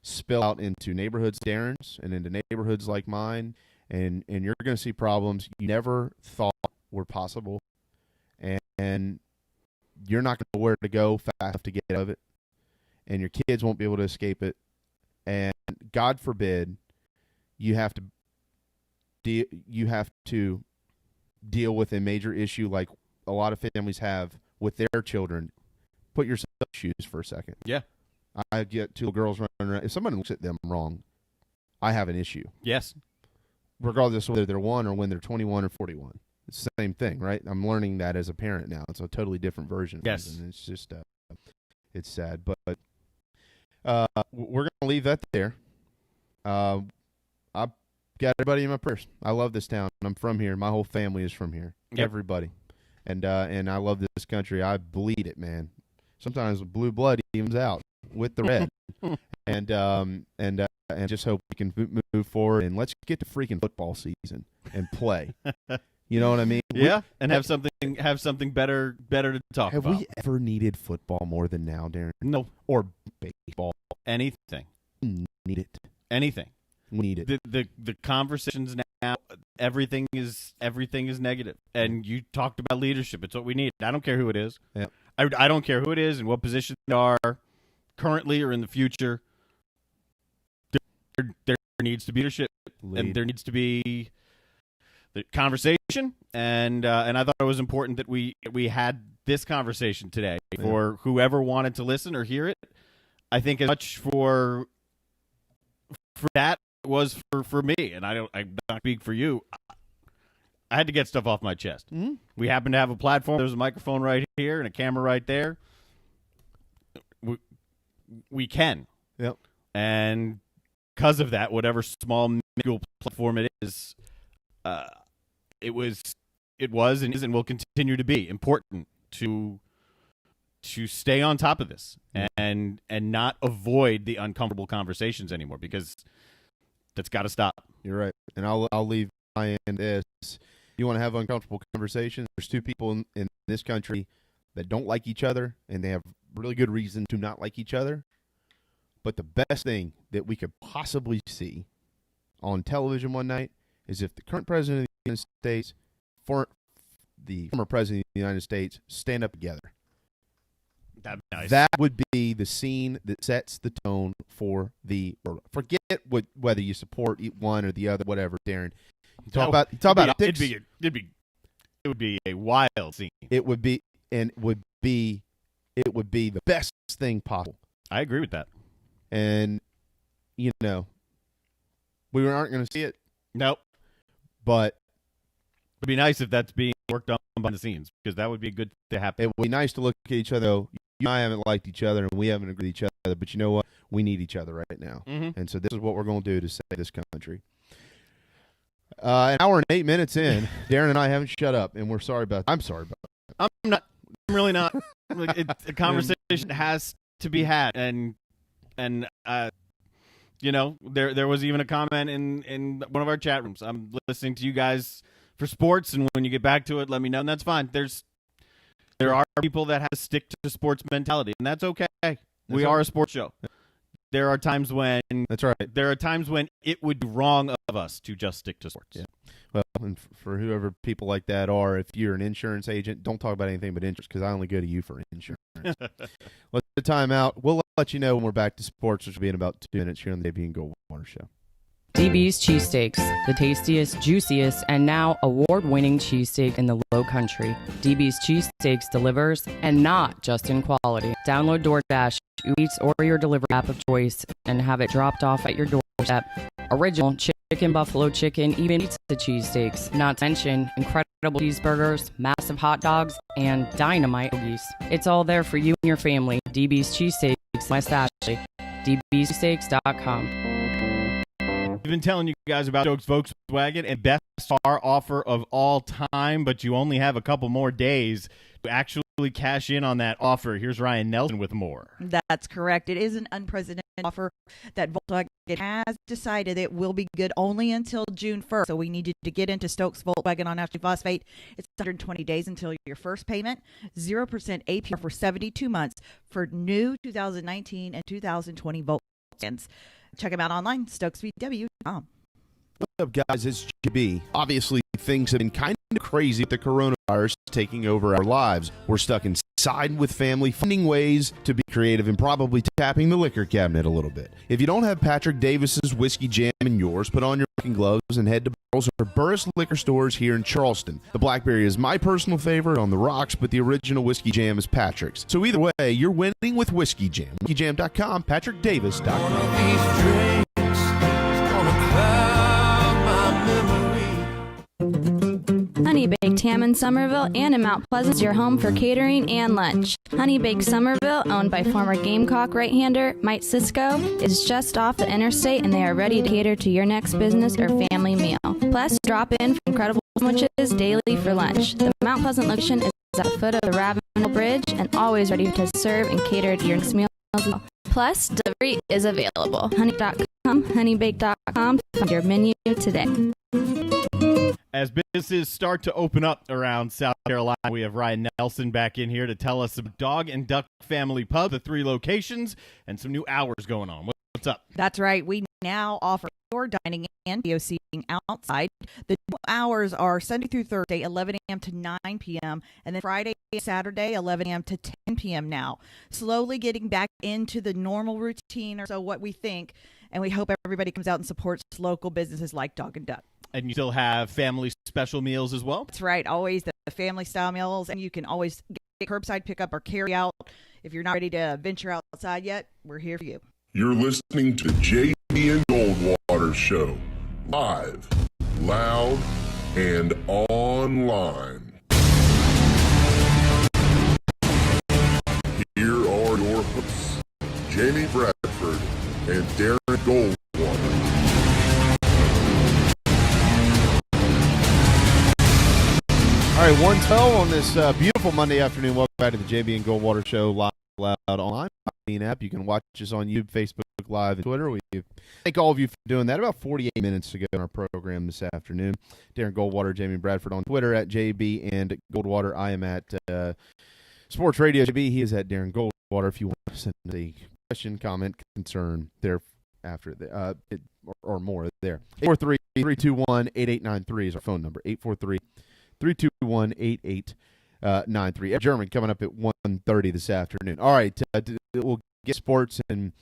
C: spill out into neighborhoods, Darren's, and into neighborhoods like mine, and you're going to see problems you never thought were possible, and you're not going to know where to go fast enough to get out of it, and your kids won't be able to escape it, and God forbid you have to deal with a major issue like a lot of families have with their children. Put yourself in shoes for a second.
D: Yeah.
C: I get 2 girls running around. If someone looks at them wrong, I have an issue.
D: Yes.
C: Regardless of whether they're 1 or when they're 21 or 41. It's the same thing, right? I'm learning that as a parent now. It's a totally different version of
D: yes.
C: it. And it's just, it's sad. But we're going to leave that there. I've got everybody in my prayers. I love this town. I'm from here. My whole family is from here.
D: Yep.
C: Everybody. And I love this country. I bleed it, man. Sometimes the blue blood evens out with the red. and just hope we can move forward, and let's get to freaking football season and play. You know what I mean?
D: Yeah, and have something better to talk about.
C: Have we ever needed football more than now, Darren?
D: No.
C: Or baseball?
D: Anything.
C: We need it.
D: Anything.
C: We need it.
D: The conversations now, everything is negative. And you talked about leadership. It's what we need. I don't care who it is.
C: Yeah.
D: I don't care who it is and what position they are currently or in the future. There needs to be leadership. And there needs to be the conversation. And I thought it was important that we had this conversation today for whoever wanted to listen or hear it. I think as much for that was for me, and I'm not speak for you. I had to get stuff off my chest.
C: Mm-hmm.
D: We happen to have a platform. There's a microphone right here and a camera right there. We can.
C: Yep.
D: And because of that, whatever small minuscule platform it is, it was and is and will continue to be important to stay on top of this and not avoid the uncomfortable conversations anymore, because that's got to stop.
C: You're right. And I'll leave my end this. You want to have uncomfortable conversations? There's 2 people in this country that don't like each other, and they have really good reason to not like each other. But the best thing that we could possibly see on television one night is if the current president of the United States, the former president of the United States, stand up together.
D: That'd be nice.
C: That would be the scene that sets the tone for the world. Forget whether you support one or the other, whatever, Darren. You talk about optics.
D: It would be a wild scene.
C: It would be the best thing possible.
D: I agree with that.
C: And we aren't going to see it.
D: Nope.
C: But
D: it'd be nice if that's being worked on behind the scenes, because that would be a good thing to happen.
C: It would be nice to look at each other. Though. You and I haven't liked each other, and we haven't agreed with each other. But you know what? We need each other right now.
D: Mm-hmm.
C: And so this is what we're going to do to save this country. An hour and 8 minutes in, Darren and I haven't shut up, and we're sorry about that. I'm sorry about that.
D: I'm not. I'm really not. A conversation has to be had, and there was even a comment in one of our chat rooms. I'm listening to you guys for sports, and when you get back to it, let me know, and that's fine. There are people that have to stick to sports mentality, and that's okay. We are a sports show. There are times when
C: that's right.
D: There are times when it would be wrong of us to just stick to sports.
C: Yeah. Well, and for whoever people like that are, if you're an insurance agent, don't talk about anything but insurance, because I only go to you for insurance. Let's the time out. We'll let you know when we're back to sports, which will be in about 2 minutes here on the JB and Goldwater Show.
E: DB's Cheesesteaks, the tastiest, juiciest, and now award-winning cheesesteak in the Low Country. DB's Cheesesteaks delivers, and not just in quality. Download DoorDash, Uber Eats, or your delivery app of choice, and have it dropped off at your doorstep. Original chicken, buffalo chicken, even pizza cheesesteaks. Not to mention incredible incredible cheeseburgers, massive hot dogs, and dynamite hoagies. It's all there for you and your family. DB's Cheesesteaks in West Ashley. dbscheesesteaks.com.
D: We've been telling you guys about Stokes Volkswagen and best car offer of all time, but you only have a couple more days to actually cash in on that offer. Here's Ryan Nelson with more.
F: That's correct. It is an unprecedented offer that Volkswagen has decided it will be good only until June 1st. So we need you to get into Stokes Volkswagen on Ashley Phosphate. It's 120 days until your first payment. 0% APR for 72 months for new 2019 and 2020 Volkswagens. Check them out online, stokesvw.com.
C: What's up, guys? It's JB. Obviously, things have been kind of crazy with the coronavirus taking over our lives. We're stuck inside with family, finding ways to be creative and probably tapping the liquor cabinet a little bit. If you don't have Patrick Davis's Whiskey Jam in yours, put on your drinking gloves and head to Burroughs or Burris liquor stores here in Charleston. The Blackberry is my personal favorite on the rocks, but the original Whiskey Jam is Patrick's. So either way, you're winning with Whiskey Jam. WhiskeyJam.com, PatrickDavis.com.
G: Honey Baked Ham in Somerville and in Mount Pleasant is your home for catering and lunch. Honey Baked Somerville, owned by former Gamecock right-hander Mike Cisco, is just off the interstate and they are ready to cater to your next business or family meal. Plus, drop in for incredible sandwiches daily for lunch. The Mount Pleasant location is at the foot of the Ravenel Bridge and always ready to serve and cater to your next meal as well. Plus, delivery is available. Honey.com, honeybake.com to find your menu today.
D: As businesses start to open up around South Carolina, we have Ryan Nelson back in here to tell us about Dog and Duck Family Pub, the 3 locations, and some new hours going on. What's up?
F: That's right. We now offer indoor dining and video seating outside. The hours are Sunday through Thursday, 11 a.m. to 9 p.m., and then Friday and Saturday, 11 a.m. to 10 p.m. now. Slowly getting back into the normal routine, or so what we think, and we hope everybody comes out and supports local businesses like Dog and Duck.
D: And you still have family special meals as well?
F: That's right. Always the family-style meals, and you can always get curbside pickup or carry out. If you're not ready to venture outside yet, we're here for you.
B: You're listening to JB and Goldwater Show. Live, loud, and online. Here are your hosts, Jamie Bradford and Darren Goldwater.
C: All right, 1:12 on this beautiful Monday afternoon. Welcome back to the JB and Goldwater Show, live, loud, online. App. You can watch us on YouTube, Facebook Live, and Twitter. We thank all of you for doing that. About 48 minutes to go in our program this afternoon. Darren Goldwater, Jamie Bradford on Twitter at JB and Goldwater. I am at Sports Radio JB. He is at Darren Goldwater. If you want to send a question, comment, concern, there after or more there. 843-321-8893 is our phone number. 843-321-8893. German coming up at 1:30 this afternoon. All right, we'll get sports. And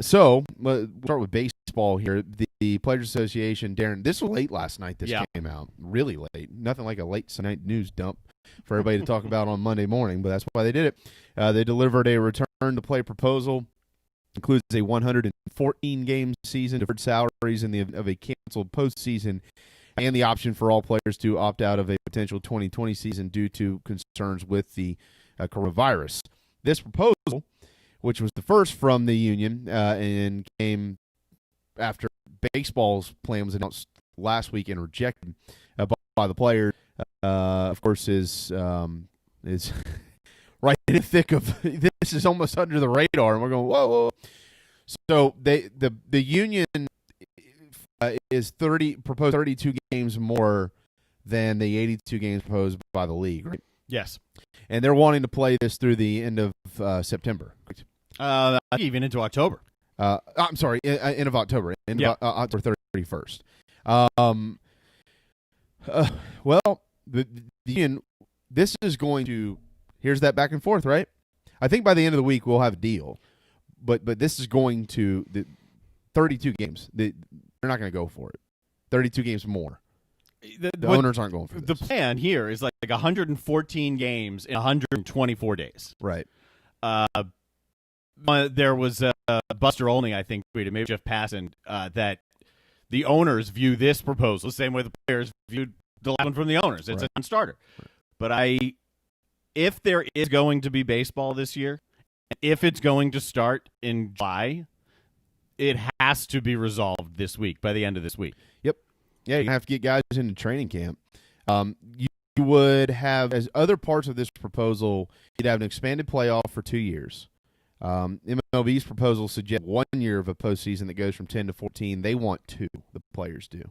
C: so we'll start with baseball here. The Players Association, Darren, this was late last night. This came out. Really late. Nothing like a late night news dump for everybody to talk about on Monday morning, but that's why they did it. They delivered a return-to-play proposal. Includes a 114-game season, deferred salaries of a canceled postseason, and the option for all players to opt out of a potential 2020 season due to concerns with the coronavirus. This proposal, which was the first from the union and came after baseball's plan was announced last week and rejected by the players, of course, is right in the thick of this. Is almost under the radar, and we're going, whoa. So the union is proposed 32 games more than the 82 games proposed by the league, right?
D: Yes.
C: And they're wanting to play this through the end of September.
D: Even into October.
C: I'm sorry, end of October. October 31st. Well, the union, this is going to, here's that back and forth, right? I think by the end of the week we'll have a deal. But this is going to, 32 games. They're not going to go for it. 32 games more. The owners aren't going for this.
D: The plan here is like 114 games in 124 days.
C: Right.
D: There was Buster Olney, I think, tweeted, maybe Jeff Passan, that the owners view this proposal the same way the players viewed the last one from the owners. It's a non-starter. But if there is going to be baseball this year, if it's going to start in July, it has to be resolved this week, by the end of this week.
C: Yep. Yeah, you have to get guys into training camp. You would have, as other parts of this proposal, you'd have an expanded playoff for 2 years. MLB's proposal suggests 1 year of a postseason that goes from 10 to 14. They want 2, the players do.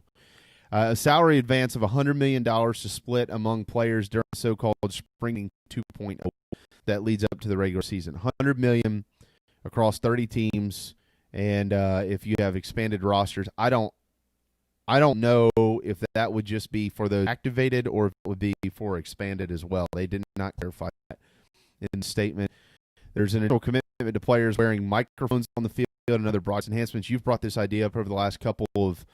C: A salary advance of $100 million to split among players during the so-called spring 2.0 that leads up to the regular season. $100 million across 30 teams, and if you have expanded rosters, I don't know if that would just be for those activated or if it would be for expanded as well. They did not clarify that in the statement. There's an initial commitment to players wearing microphones on the field and other broadcast enhancements. You've brought this idea up over the last couple of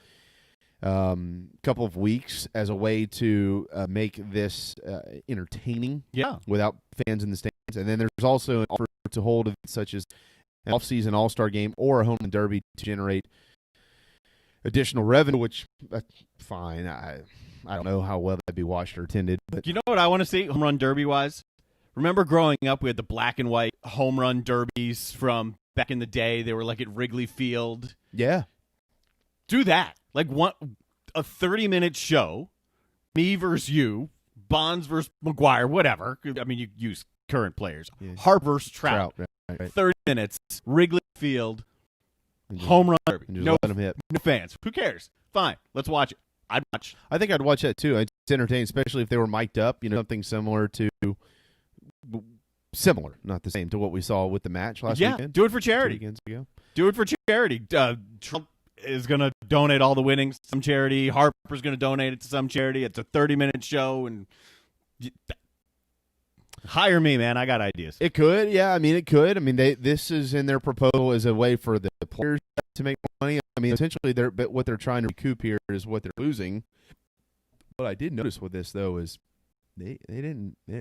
C: weeks as a way to make this entertaining without fans in the stands. And then there's also an offer to hold events such as an off-season all-star game or a home run derby to generate additional revenue, which fine. I don't know how well that'd be watched or attended. But
D: you know what I want to see home run derby-wise? Remember growing up, we had the black and white home run derbies from back in the day. They were like at Wrigley Field.
C: Yeah.
D: Do that. Like a 30-minute show, me versus you, Bonds versus McGuire, whatever. I mean, you use current players. Yeah. Harper versus Trout. Right. 30 minutes, Wrigley Field, home run derby.
C: And just let them hit.
D: No fans. Who cares? Fine. Let's watch it. I'd watch.
C: I think I'd watch that too. It's entertaining, especially if they were mic'd up. Something similar, not the same, to what we saw with the match last weekend.
D: Yeah, do it for charity.
C: 2 weekends ago.
D: Do it for charity. Trump is going to donate all the winnings to some charity. Harper's going to donate it to some charity. It's a 30-minute show, and hire me, man. I got ideas.
C: It could, yeah. I mean, it could. I mean, this is in their proposal as a way for the players to make money. I mean, essentially, what they're trying to recoup here is what they're losing. What I did notice with this, though, is there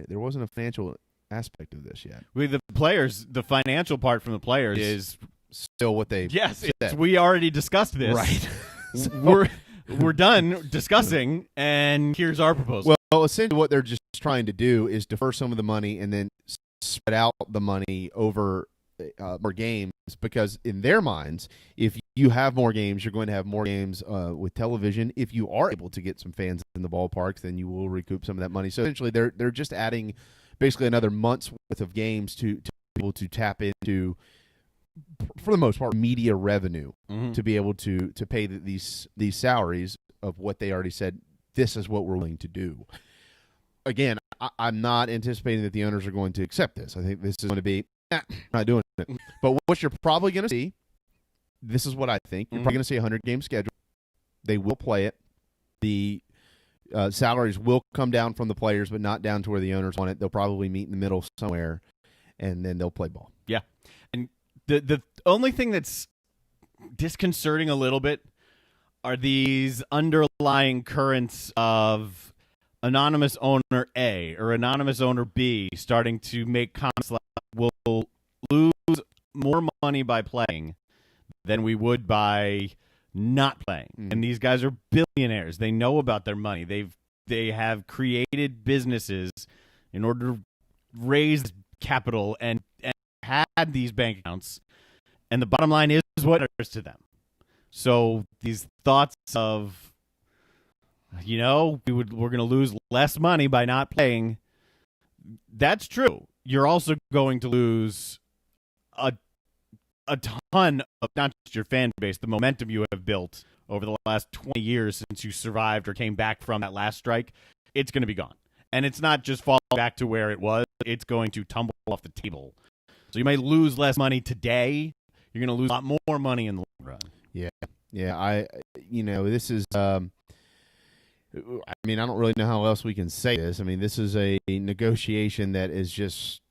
C: wasn't a financial aspect of this yet.
D: With the players, the financial part from the players is
C: still what they said.
D: We already discussed this.
C: Right.
D: We're done discussing, and here's our proposal.
C: Well, essentially what they're just trying to do is defer some of the money and then spread out the money over more games, because in their minds, if you have more games, you're going to have more games with television. If you are able to get some fans in the ballparks, then you will recoup some of that money. So essentially they're just adding basically another month's worth of games to be able to tap into, for the most part, media revenue to be able to pay these salaries of what they already said, this is what we're willing to do. Again, I'm not anticipating that the owners are going to accept this. I think this is going to be, not doing it. But what you're probably going to see, this is what I think, you're probably going to see a 100-game schedule. They will play it. The salaries will come down from the players, but not down to where the owners want it. They'll probably meet in the middle somewhere, and then they'll play ball.
D: Yeah. And the only thing that's disconcerting a little bit are these underlying currents of anonymous owner A or anonymous owner B starting to make comments like, we'll lose more money by playing than we would by not playing. And these guys are billionaires. They know about their money. They have created businesses in order to raise capital and had these bank accounts. And the bottom line is what matters to them. So these thoughts of, we're going to lose less money by not playing, that's true. You're also going to lose a ton of not just your fan base, the momentum you have built over the last 20 years since you survived or came back from that last strike. It's going to be gone. And it's not just fall back to where it was. It's going to tumble off the table. So you might lose less money today. You're going to lose a lot more money in the long run.
C: Yeah. This is, I don't really know how else we can say this. I mean, this is a negotiation that is just,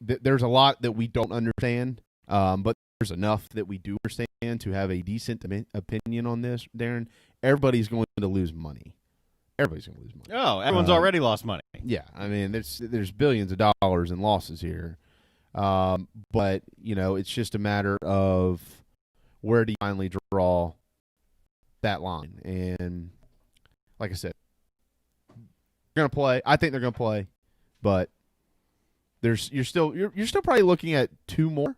C: there's a lot that we don't understand, but there's enough that we do understand to have a decent opinion on this, Darren. Everybody's going to lose money. Everybody's going to lose money.
D: Oh, everyone's already lost money.
C: Yeah. I mean, there's billions of dollars in losses here. But, it's just a matter of where do you finally draw that line. And like I said, they're going to play. I think they're going to play, but you're still probably looking at two more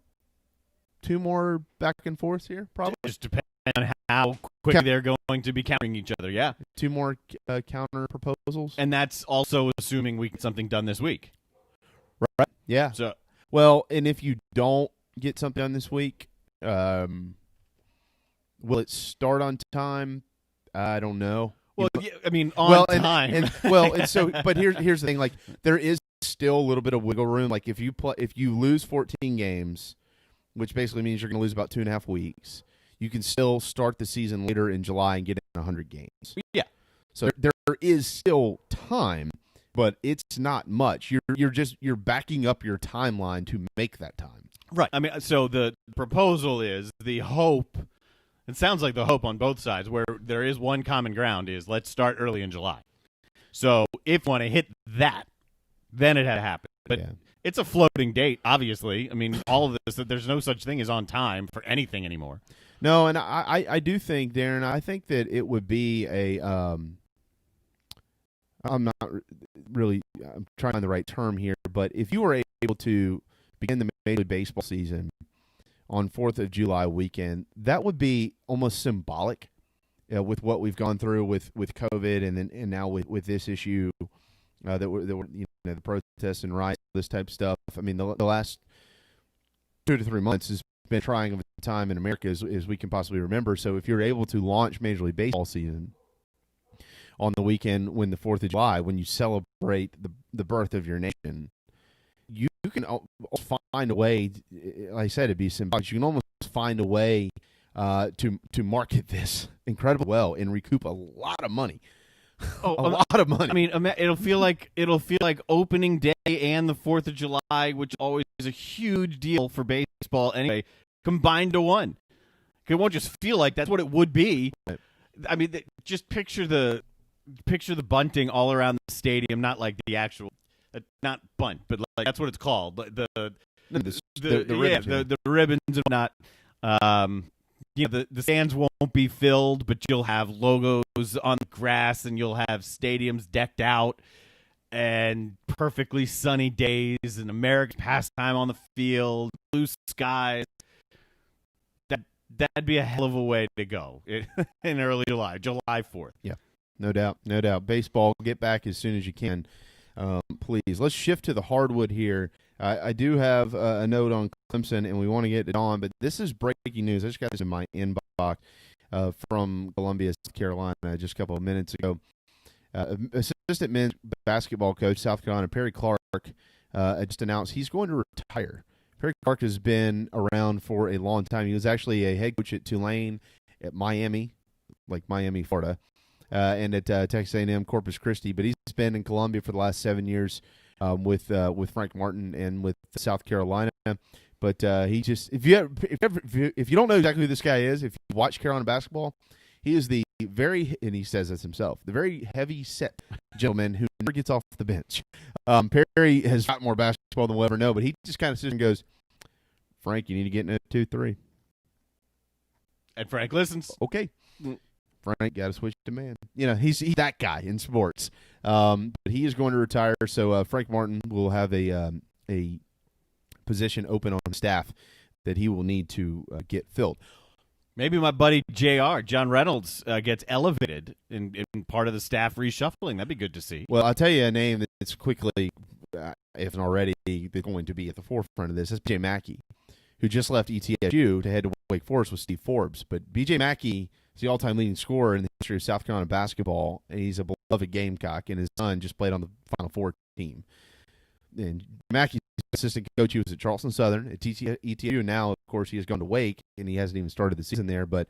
C: back and forth here, probably.
D: Just depends on how quickly they're going to be countering each other. Yeah,
C: two more counter proposals,
D: and that's also assuming we get something done this week.
C: Right? Yeah.
D: So,
C: well, and if you don't get something done this week, will it start on time? I don't know.
D: Well, yeah, I mean, on time.
C: But here's the thing: like, there is still a little bit of wiggle room. Like, if you lose 14 games, which basically means you're going to lose about 2.5 weeks, you can still start the season later in July and get in 100 games.
D: Yeah.
C: So there is still time, but it's not much. You're backing up your timeline to make that time.
D: Right. I mean, so the proposal is the hope. It sounds like the hope on both sides, where there is one common ground, is let's start early in July. So if you want to hit that, then it had to happen. But it's a floating date, obviously. I mean, all of this, there's no such thing as on time for anything anymore.
C: No, and I do think, Darren, I think that it would be I'm not really I'm trying to find the right term here, but if you were able to begin the Major League Baseball season on 4th of July weekend, that would be almost symbolic with what we've gone through with COVID and now with this issue that we're the protests and riots, this type of stuff. I mean, the last 2 to 3 months has been trying of a time in America as we can possibly remember. So if you're able to launch Major League Baseball season on the weekend when the 4th of July, when you celebrate the birth of your nation, you can find a way, like I said, it'd be symbolic. You can almost find a way to market this incredibly well and recoup a lot of money. A lot of money.
D: I mean, it'll feel like opening day and the 4th of July, which always is a huge deal for baseball anyway, combined to one. It won't just feel like that's what it would be. Right. I mean, just picture the bunting all around the stadium, not like the actual, not bunt, but like that's what it's called. The ribbons, the ribbons and whatnot. The stands won't be filled, but you'll have logos on the grass, and you'll have stadiums decked out, and perfectly sunny days, and American pastime on the field, blue skies. That'd be a hell of a way to go in early July 4th.
C: Yeah, no doubt. Baseball, get back as soon as you can, please. Let's shift to the hardwood here. I do have a note on Clemson, and we want to get it on, but this is breaking news. I just got this in my inbox from Columbia, South Carolina, just a couple of minutes ago. Assistant men's basketball coach, South Carolina, Perry Clark, just announced he's going to retire. Perry Clark has been around for a long time. He was actually a head coach at Tulane, at Miami, Florida, and at Texas A&M Corpus Christi, but he's been in Columbia for the last 7 years. With Frank Martin and with South Carolina, but he just if you don't know exactly who this guy is, if you watch Carolina basketball, he is and he says this himself, the very heavy set gentleman who never gets off the bench. Perry has got more basketball than we'll ever know, but he just kind of sits and goes, "Frank, you need to get in a 2-3,"
D: and Frank listens.
C: Okay. Frank, got to switch to man. He's that guy in sports. But he is going to retire, so Frank Martin will have a position open on staff that he will need to get filled.
D: Maybe my buddy JR, John Reynolds, gets elevated in part of the staff reshuffling. That'd be good to see.
C: Well, I'll tell you a name that's quickly, if not already, going to be at the forefront of this. That's B.J. Mackey, who just left ETSU to head to Wake Forest with Steve Forbes. But B.J. Mackey is the all-time leading scorer in the history of South Carolina basketball, and he's a beloved Gamecock, and his son just played on the Final Four team. And Mackey's assistant coach, he was at Charleston Southern, at ETSU, and now, of course, he has gone to Wake, and he hasn't even started the season there. But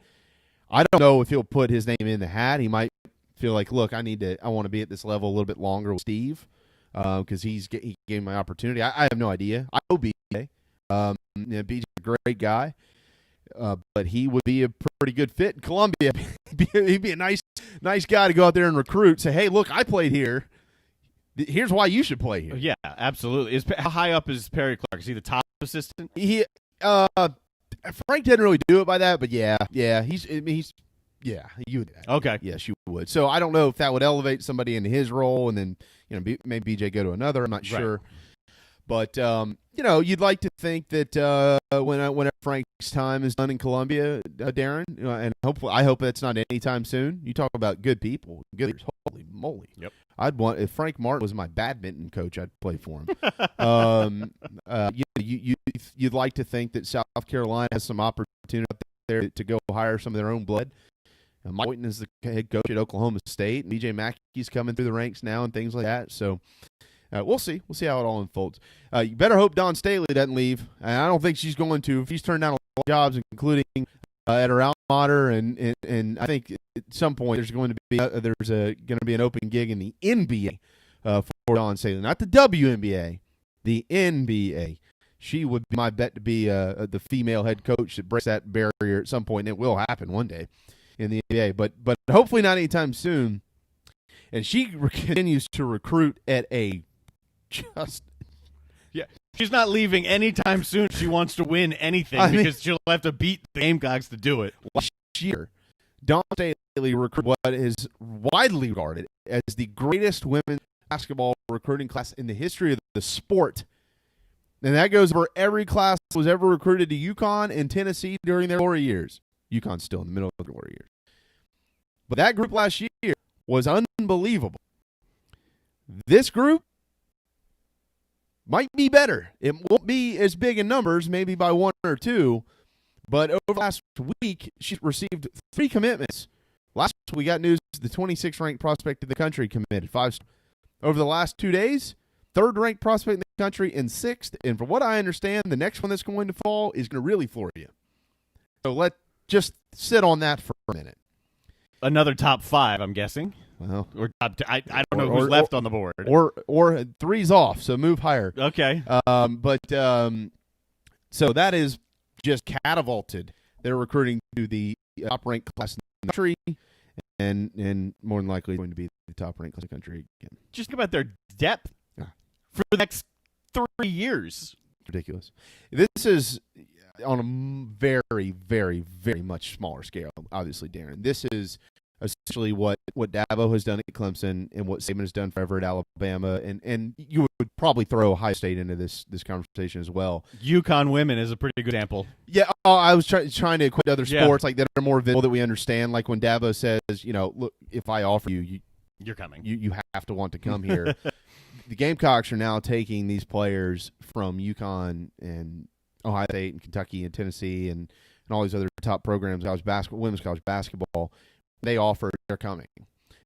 C: I don't know if he'll put his name in the hat. He might feel like, look, I want to be at this level a little bit longer with Steve because he gave me my opportunity. I have no idea. I know BJ. BJ's a great guy. But he would be a pretty good fit in Columbia. He'd be a nice guy to go out there and recruit. Say, hey, look, I played here. Here's why you should play here.
D: Yeah, absolutely. How high up is Perry Clark? Is he the top assistant?
C: Frank didn't really do it by that, but yeah. He's Yeah, you would do that.
D: Okay.
C: Yes, you would. So I don't know if that would elevate somebody into his role, and then maybe BJ go to another. I'm not sure. But you'd like to think that when Frank's time is done in Columbia, Darren, and I hope that's not anytime soon. You talk about good people, good leaders. Holy moly!
D: Yep.
C: If Frank Martin was my badminton coach, I'd play for him. You'd like to think that South Carolina has some opportunity out there to go hire some of their own blood. Mike Whiten is the head coach at Oklahoma State, and BJ Mackey's coming through the ranks now and things like that. So we'll see. We'll see how it all unfolds. You better hope Dawn Staley doesn't leave. And I don't think she's going to. She's turned down a lot of jobs, including at her alma mater, and I think at some point there's going to be an open gig in the NBA for Dawn Staley, not the WNBA, the NBA. She would be my bet to be the female head coach that breaks that barrier at some point, and it will happen one day in the NBA, but hopefully not anytime soon. And she continues to recruit at a just
D: she's not leaving anytime soon. She wants to win anything because she'll have to beat the Gamecocks to do it.
C: Last year, Dawn Staley recruited what is widely regarded as the greatest women's basketball recruiting class in the history of the sport. And that goes over every class that was ever recruited to UConn and Tennessee during their glory years. UConn's still in the middle of the glory years. But that group last year was unbelievable. This group might be better. It won't be as big in numbers, maybe by 1 or 2, but over the last week, she received 3 commitments. Last week, we got news the 26th ranked prospect in the country committed 5. Over the last 2 days, 3rd ranked prospect in the country and 6th. And from what I understand, the next one that's going to fall is going to really floor you. So let's just sit on that for a minute.
D: Another top 5, I'm guessing.
C: Well,
D: or top 10. I don't know who's left on the board.
C: Or 3's off, so move higher.
D: Okay.
C: So that is just catapulted their recruiting to the top-ranked class in the country, and more than likely going to be the top-ranked class in the country again.
D: Just think about their depth for the next 3 years.
C: Ridiculous. This is on a very, very, very much smaller scale, obviously, Darren. This is essentially what Dabo has done at Clemson and what Saban has done forever at Alabama, and you would probably throw Ohio State into this conversation as well.
D: UConn women is a pretty good example.
C: Yeah, I was trying to equate other sports like that are more visible that we understand. Like when Dabo says, look, if I offer
D: you're coming.
C: You have to want to come here. The Gamecocks are now taking these players from UConn and Ohio State and Kentucky and Tennessee and all these other top programs, women's college basketball. They offer, they're coming.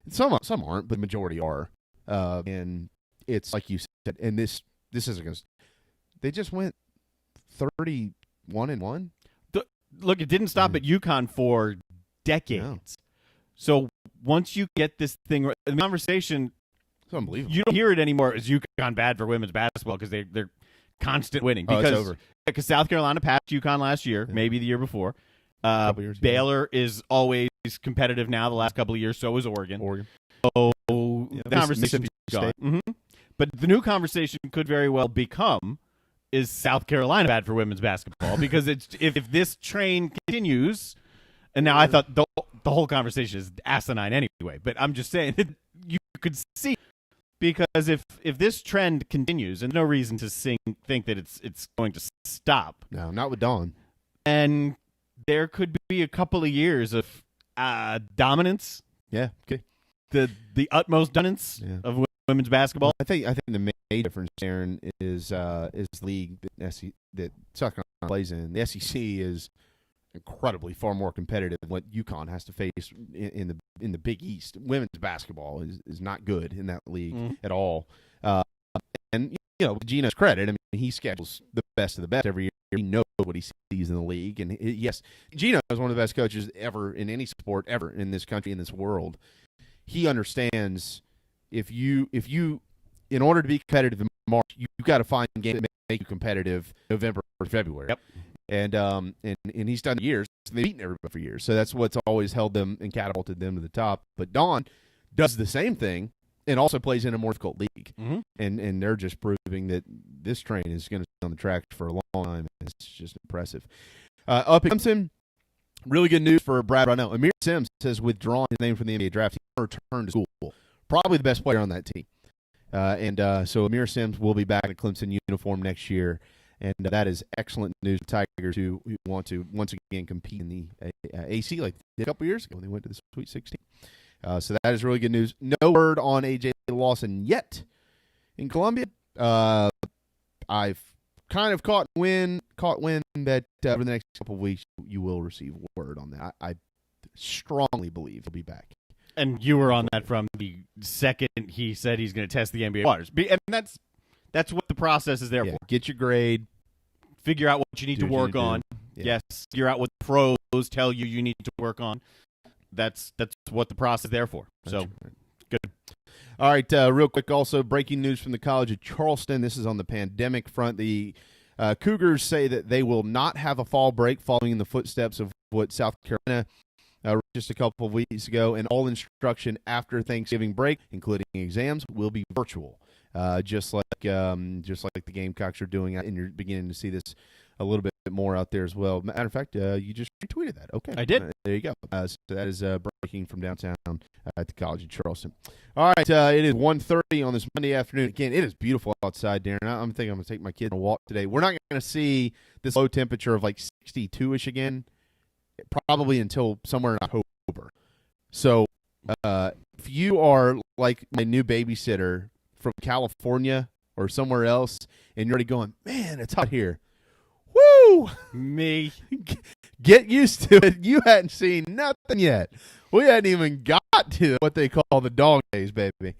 C: Some aren't, but the majority are. And it's like you said, and this isn't going to. They just went 31-1.
D: Look, it didn't stop at UConn for decades. No. So once you get this thing, the conversation,
C: it's unbelievable.
D: You don't hear it anymore. Is UConn bad for women's basketball because they're constant winning? Because South Carolina passed UConn last year, maybe the year before. Baylor is always competitive now. The last couple of years, so is Oregon. So the conversation's gone. Mm-hmm. But the new conversation could very well become: is South Carolina bad for women's basketball? Because if this train continues, and now I thought the whole conversation is asinine anyway. But I'm just saying that you could see, because if this trend continues, and no reason to think that it's going to stop.
C: No, not with Dawn.
D: And there could be a couple of years of dominance.
C: Yeah, okay.
D: The utmost dominance of women's basketball.
C: I think the main difference, Aaron, is the league that South Carolina plays in. The SEC is incredibly far more competitive than what UConn has to face in the Big East. Women's basketball is not good in that league at all. And Gino's credit, I mean, he schedules the best of the best every year. He knows what he sees in the league, and yes, Gino is one of the best coaches ever in any sport ever in this country, in this world. He understands if you in order to be competitive in March, you've got to find games that make you competitive November or February.
D: Yep.
C: And he's done it for years. They've beaten everybody for years, so that's what's always held them and catapulted them to the top. But Dawn does the same thing and also plays in a more difficult league.
D: Mm-hmm.
C: And they're just proving that this train is going to stay on the track for a long time. It's just impressive. Up at Clemson, Really good news for Brad Brownell. Amir Sims has withdrawn his name from the NBA draft. He returned to school. Probably the best player on that team. So Amir Sims will be back in a Clemson uniform next year. And that is excellent news for Tigers who want to once again compete in the AC like they did a couple years ago when they went to the Sweet 16. So that is really good news. No word on A.J. Lawson yet in Columbia. I've kind of caught wind that over the next couple of weeks you will receive word on that. I strongly believe he'll be back.
D: And you were on that from the second he said he's going to test the NBA waters. And that's what the process is there for.
C: Get your grade.
D: Figure out what you need to work on.
C: Yeah.
D: Yes. Figure out what the pros tell you need to work on. That's what the process is there for. So, good.
C: All right, real quick, also breaking news from the College of Charleston. This is on the pandemic front. The Cougars say that they will not have a fall break following in the footsteps of what South Carolina just a couple of weeks ago, and all instruction after Thanksgiving break, including exams, will be virtual. Just like the Gamecocks are doing, and you're beginning to see this a little bit more out there as well. Matter of fact, you just retweeted that. Okay,
D: I did.
C: There you go. So that is breaking from downtown at the College of Charleston. All right, it is 1:30 on this Monday afternoon. Again, it is beautiful outside, Darren. I'm thinking I'm going to take my kid on a walk today. We're not going to see this low temperature of like 62-ish again, probably until somewhere in October. So if you are like my new babysitter from California or somewhere else, and you're already going, man, it's hot here. Woo!
D: Me.
C: Get used to it. You hadn't seen nothing yet. We hadn't even got to what they call the dog days, baby.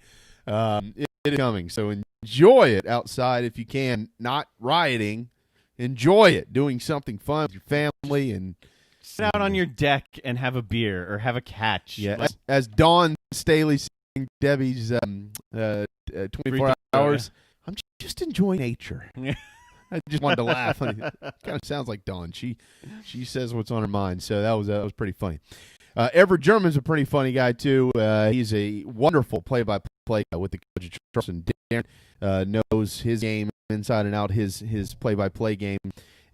C: It is coming. So enjoy it outside if you can. Not rioting. Enjoy it. Doing something fun with your family and
D: sit out on your deck and have a beer or have a catch.
C: Yeah. As Dawn Staley saying Debbie's 24 hours, I'm just enjoying nature. I just wanted to laugh. It kind of sounds like Dawn. She says what's on her mind, so that was pretty funny. Everett German's a pretty funny guy too. He's a wonderful play-by-play guy with the College of Charleston. Darren knows his game inside and out, his play-by-play game,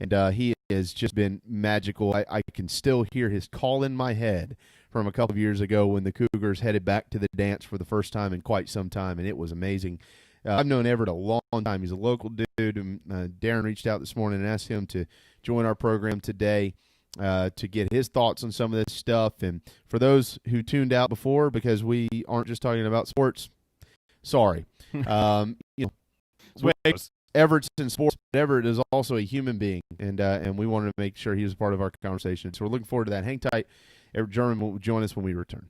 C: and he has just been magical. I can still hear his call in my head from a couple of years ago when the Cougars headed back to the dance for the first time in quite some time, and it was amazing. I've known Everett a long time. He's a local dude. And, Darren reached out this morning and asked him to join our program today to get his thoughts on some of this stuff. And for those who tuned out before, because we aren't just talking about sports, sorry. Everett's in sports, but Everett is also a human being, and we wanted to make sure he was part of our conversation. So we're looking forward to that. Hang tight. Everett German will join us when we return.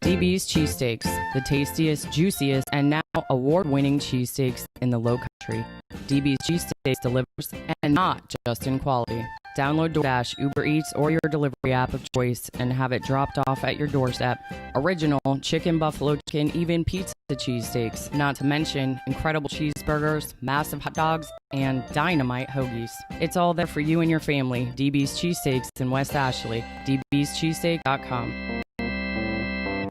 E: DB's Cheesesteaks, the tastiest, juiciest, and now award-winning cheesesteaks in the Low Country. DB's Cheesesteaks delivers, and not just in quality. Download DoorDash, Uber Eats, or your delivery app of choice and have it dropped off at your doorstep. Original, chicken, buffalo chicken, even pizza cheesesteaks. Not to mention incredible cheeseburgers, massive hot dogs, and dynamite hoagies. It's all there for you and your family. DB's Cheesesteaks in West Ashley. dbscheesesteak.com.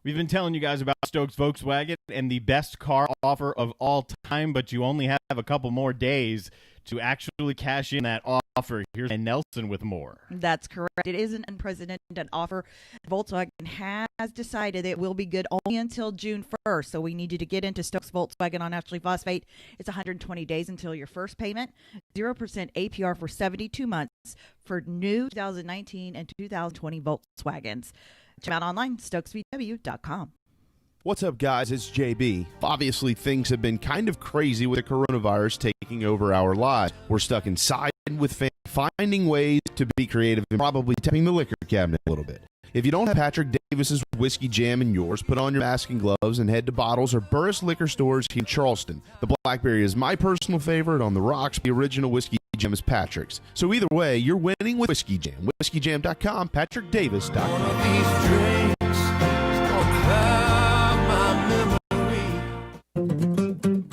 D: We've been telling you guys about Stokes Volkswagen and the best car offer of all time, but you only have a couple more days to actually cash in that offer. Here's Nelson with more.
F: That's correct. It is an unprecedented offer. Volkswagen has decided it will be good only until June 1st. So we need you to get into Stokes Volkswagen on Ashley Phosphate. It's 120 days until your first payment. 0% APR for 72 months for new 2019 and 2020 Volkswagens. Check out online, stokesvw.com.
C: What's up, guys? It's JB. Obviously, things have been kind of crazy with the coronavirus taking over our lives. We're stuck inside with finding ways to be creative and probably tapping the liquor cabinet a little bit. If you don't have Patrick Davis's Whiskey Jam in yours, put on your mask and gloves and head to Bottles or Burris Liquor Stores here in Charleston. The Blackberry is my personal favorite. On the rocks, the original Whiskey Jam is Patrick's. So either way, you're winning with Whiskey Jam. WhiskeyJam.com, PatrickDavis.com.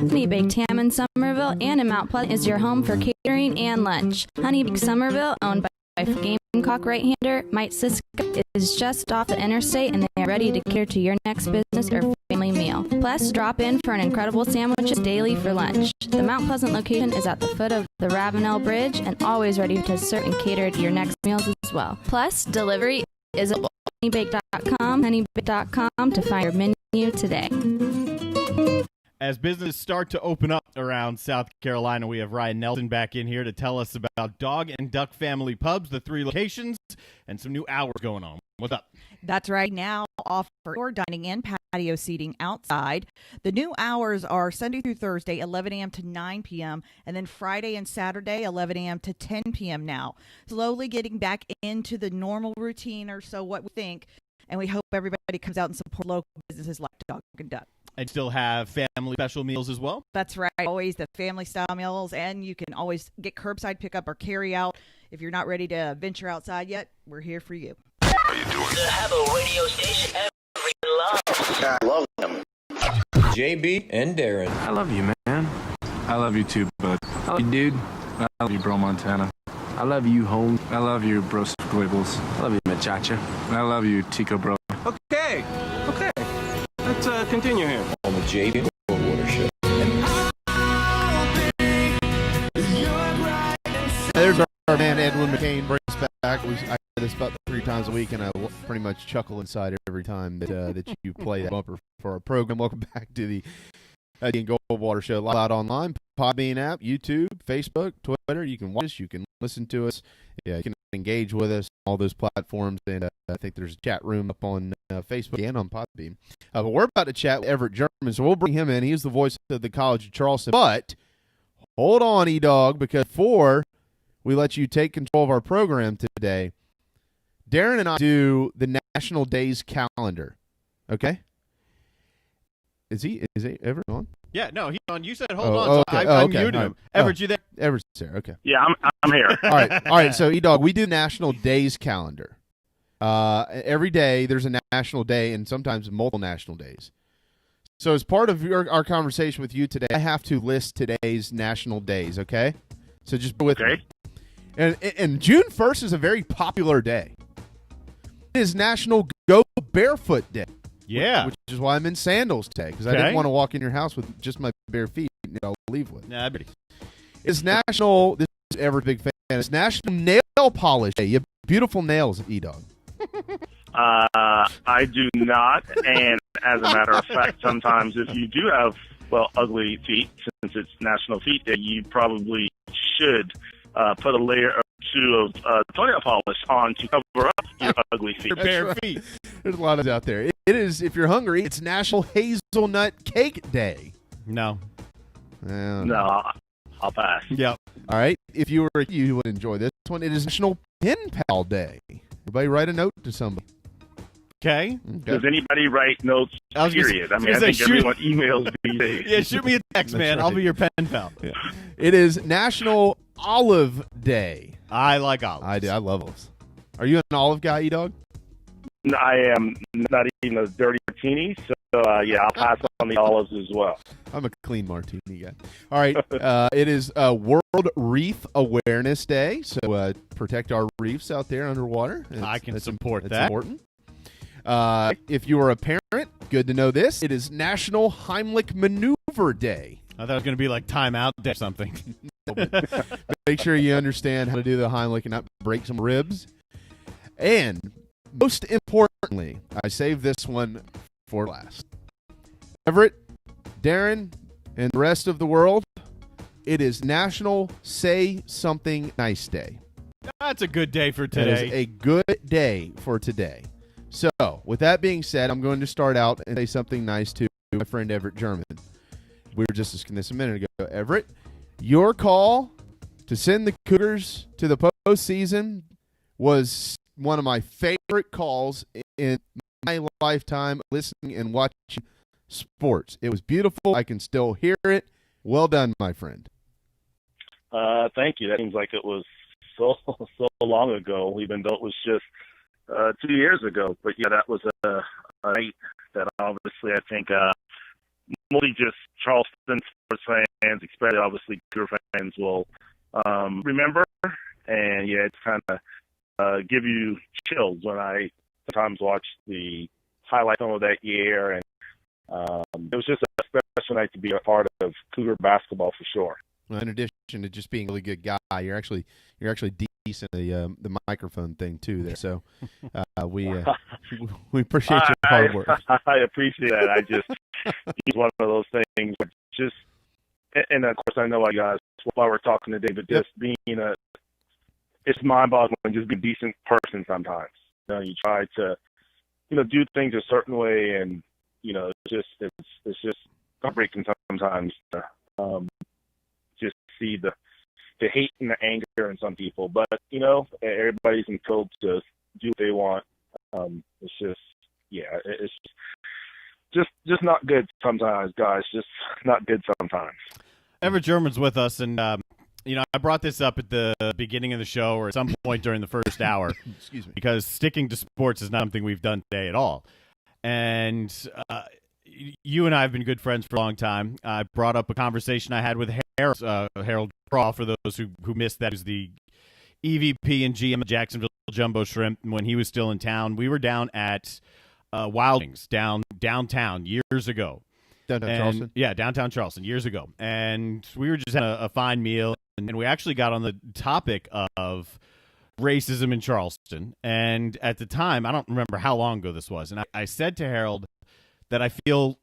G: Honey Baked Ham in Somerville and in Mount Pleasant is your home for catering and lunch. Honey Baked Somerville, owned by Gamecock right-hander Mike Sisko, is just off the interstate, and they are ready to cater to your next business or family meal. Plus, drop in for an incredible sandwiches daily for lunch. The Mount Pleasant location is at the foot of the Ravenel Bridge and always ready to serve and cater to your next meals as well. Plus, delivery is at honeybake.com, honeybake.com to find your menu today.
D: As businesses start to open up around South Carolina, we have Ryan Nelson back in here to tell us about Dog and Duck Family Pubs, the 3 locations, and some new hours going on. What's up?
F: That's right. Now offer indoor dining and patio seating outside. The new hours are Sunday through Thursday, 11 a.m. to 9 p.m., and then Friday and Saturday, 11 a.m. to 10 p.m. now. Slowly getting back into the normal routine, or so what we think, and we hope everybody comes out and support local businesses like Dog and Duck.
D: And still have family special meals as well?
F: That's right. Always the family-style meals, and you can always get curbside pickup or carry out. If you're not ready to venture outside yet, we're here for you.
H: To have a radio station everyone loves. I love them.
I: JB and Darren.
J: I love you, man. I love you too, bud. I love you, dude. I love you, bro Montana. I love you, home. I love you, bro Squiggles. I love you, Machacha. I love you, Tico, bro. Okay. Let's continue here.
I: On the JB and Goldwater Show.
C: There's our man Edwin McCain brings us back. I hear this about 3 times a week, and I pretty much chuckle inside every time that you play that bumper for our program. Welcome back to the JB and Goldwater Show, live out online, Podbean app, YouTube, Facebook, Twitter. You can watch us, you can listen to us, you can engage with us on all those platforms, and I think there's a chat room up on Facebook and on Podbean. But we're about to chat with Everett German, so we'll bring him in. He's the voice of the College of Charleston. But hold on, E-Dog, because before we let you take control of our program today, Darren and I do the National Days calendar. Okay? Is he Everett on?
D: Yeah, no, he's on. You said hold on,
C: okay.
D: so I
C: Okay.
D: muted him. Everett, you there?
C: Everett's there. Okay.
K: Yeah, I'm here.
C: All right. So E-Dog, we do National Days calendar. Every day there's a national day, and sometimes multiple national days. So as part of our conversation with you today, I have to list today's national days. Okay? So just bear with me. And June 1st is a very popular day. It is National Go Barefoot Day.
D: Yeah.
C: Which is why I'm in sandals today, because I didn't want to walk in your house with just my bare feet and I'll leave with.
D: Nah,
C: it's National, this is Everett's big fan, it's National Nail Polish Day. You have beautiful nails, E-Dog.
K: I do not, and as a matter of fact, sometimes if you do have, ugly feet, since it's National Feet Day, you probably should put a layer or 2 of toenail polish on to cover up your ugly feet.
D: Your bare feet.
C: There's a lot of out there. It is, if you're hungry, it's National Hazelnut Cake Day.
D: No.
K: No, I'll pass.
D: Yep.
C: All right. If you would enjoy this one. It is National Pen Pal Day. Everybody write a note to somebody.
D: Okay.
K: Does anybody write notes, period? I think everyone emails these days.
D: Yeah, shoot me a text, man. Right. I'll be your pen pal.
C: Yeah. It is National Olive Day.
D: I like olives.
C: I do. I love olives. Are you an olive guy, E-Dog?
K: No, I am not even a dirty martini, so I'll pass on the olives as well.
C: I'm a clean martini guy. All right. It is World Reef Awareness Day, so protect our reefs out there underwater.
D: I can support that.
C: That's important. If you are a parent, good to know this. It is National Heimlich Maneuver Day.
D: I thought it was going to be like timeout day or something.
C: Make sure you understand how to do the Heimlich and not break some ribs. And most importantly, I saved this one for last. Everett, Darren, and the rest of the world, it is National Say Something Nice Day.
D: That's a good day for today.
C: That is a good day for today. So, with that being said, I'm going to start out and say something nice to my friend Everett German. We were just discussing this a minute ago. Everett, your call to send the Cougars to the postseason was one of my favorite calls in my lifetime listening and watching sports. It was beautiful. I can still hear it. Well done, my friend.
K: Thank you. That seems like it was so long ago, even though it was just 2 years ago. But yeah, that was a night that obviously I think mostly just Charleston sports fans, especially obviously Cougar fans, will remember. And yeah, it's kind of give you chills when I sometimes watch the highlights of that year. And it was just a special night to be a part of Cougar basketball for sure.
C: Well, in addition to just being a really good guy, you're actually decent the microphone thing too there. So we appreciate your hard work.
K: I appreciate that. I just it's one of those things. Where just and of course I know you guys while we're talking today, but just being it's mind-boggling just being a decent person sometimes. You try to do things a certain way, and it's just heartbreaking sometimes to just see the hate and the anger in some people. But everybody's entitled to do what they want. It's just not good sometimes, guys. Just not good sometimes.
D: Everett German's with us, and I brought this up at the beginning of the show or at some point during the first hour.
C: Excuse me.
D: Because sticking to sports is not something we've done today at all. And you and I have been good friends for a long time. I brought up a conversation I had with Harold Craw, for those who missed that, who's the EVP and GM of Jacksonville Jumbo Shrimp. When he was still in town, we were down at Wild Wings downtown years ago.
C: Downtown Charleston?
D: Yeah, downtown Charleston years ago. And we were just having a fine meal, and we actually got on the topic of racism in Charleston. And at the time, I don't remember how long ago this was, and I said to Harold that I feel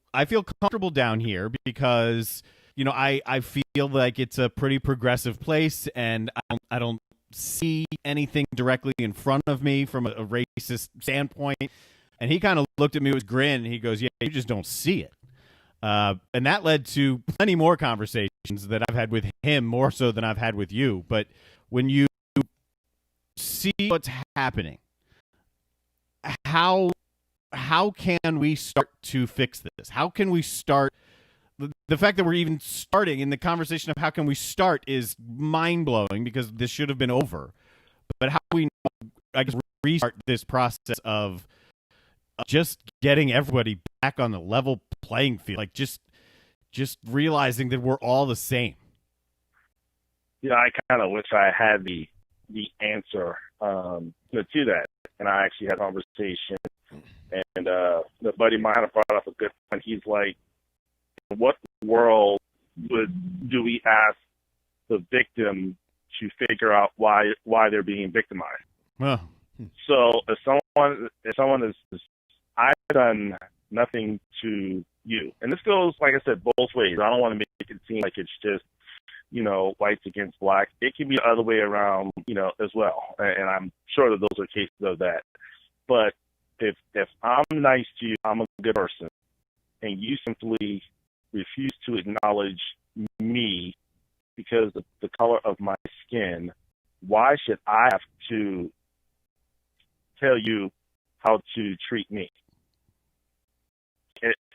D: comfortable down here because I feel like it's a pretty progressive place, and I don't see anything directly in front of me from a racist standpoint. And he kind of looked at me with a grin, and he goes, "Yeah, you just don't see it." And that led to plenty more conversations that I've had with him, more so than I've had with you. But when you see what's happening, how can we start to fix this? How can we start? The fact that we're even starting in the conversation of how can we start is mind-blowing, because this should have been over. But how do we, restart this process of just getting everybody back on the level playing field, like just realizing that we're all the same?
K: I kind of wish I had the answer to that. And I actually had a conversation, and the buddy of mine brought up a good point. He's like, what world do we ask the victim to figure out why they're being victimized? So if someone is, I've done nothing to you, and this goes, like I said, both ways. I don't want to make it seem like it's just whites against black. It can be the other way around, as well. And I'm sure that those are cases of that. But if I'm nice to you, I'm a good person, and you simply refuse to acknowledge me because of the color of my skin, why should I have to tell you how to treat me?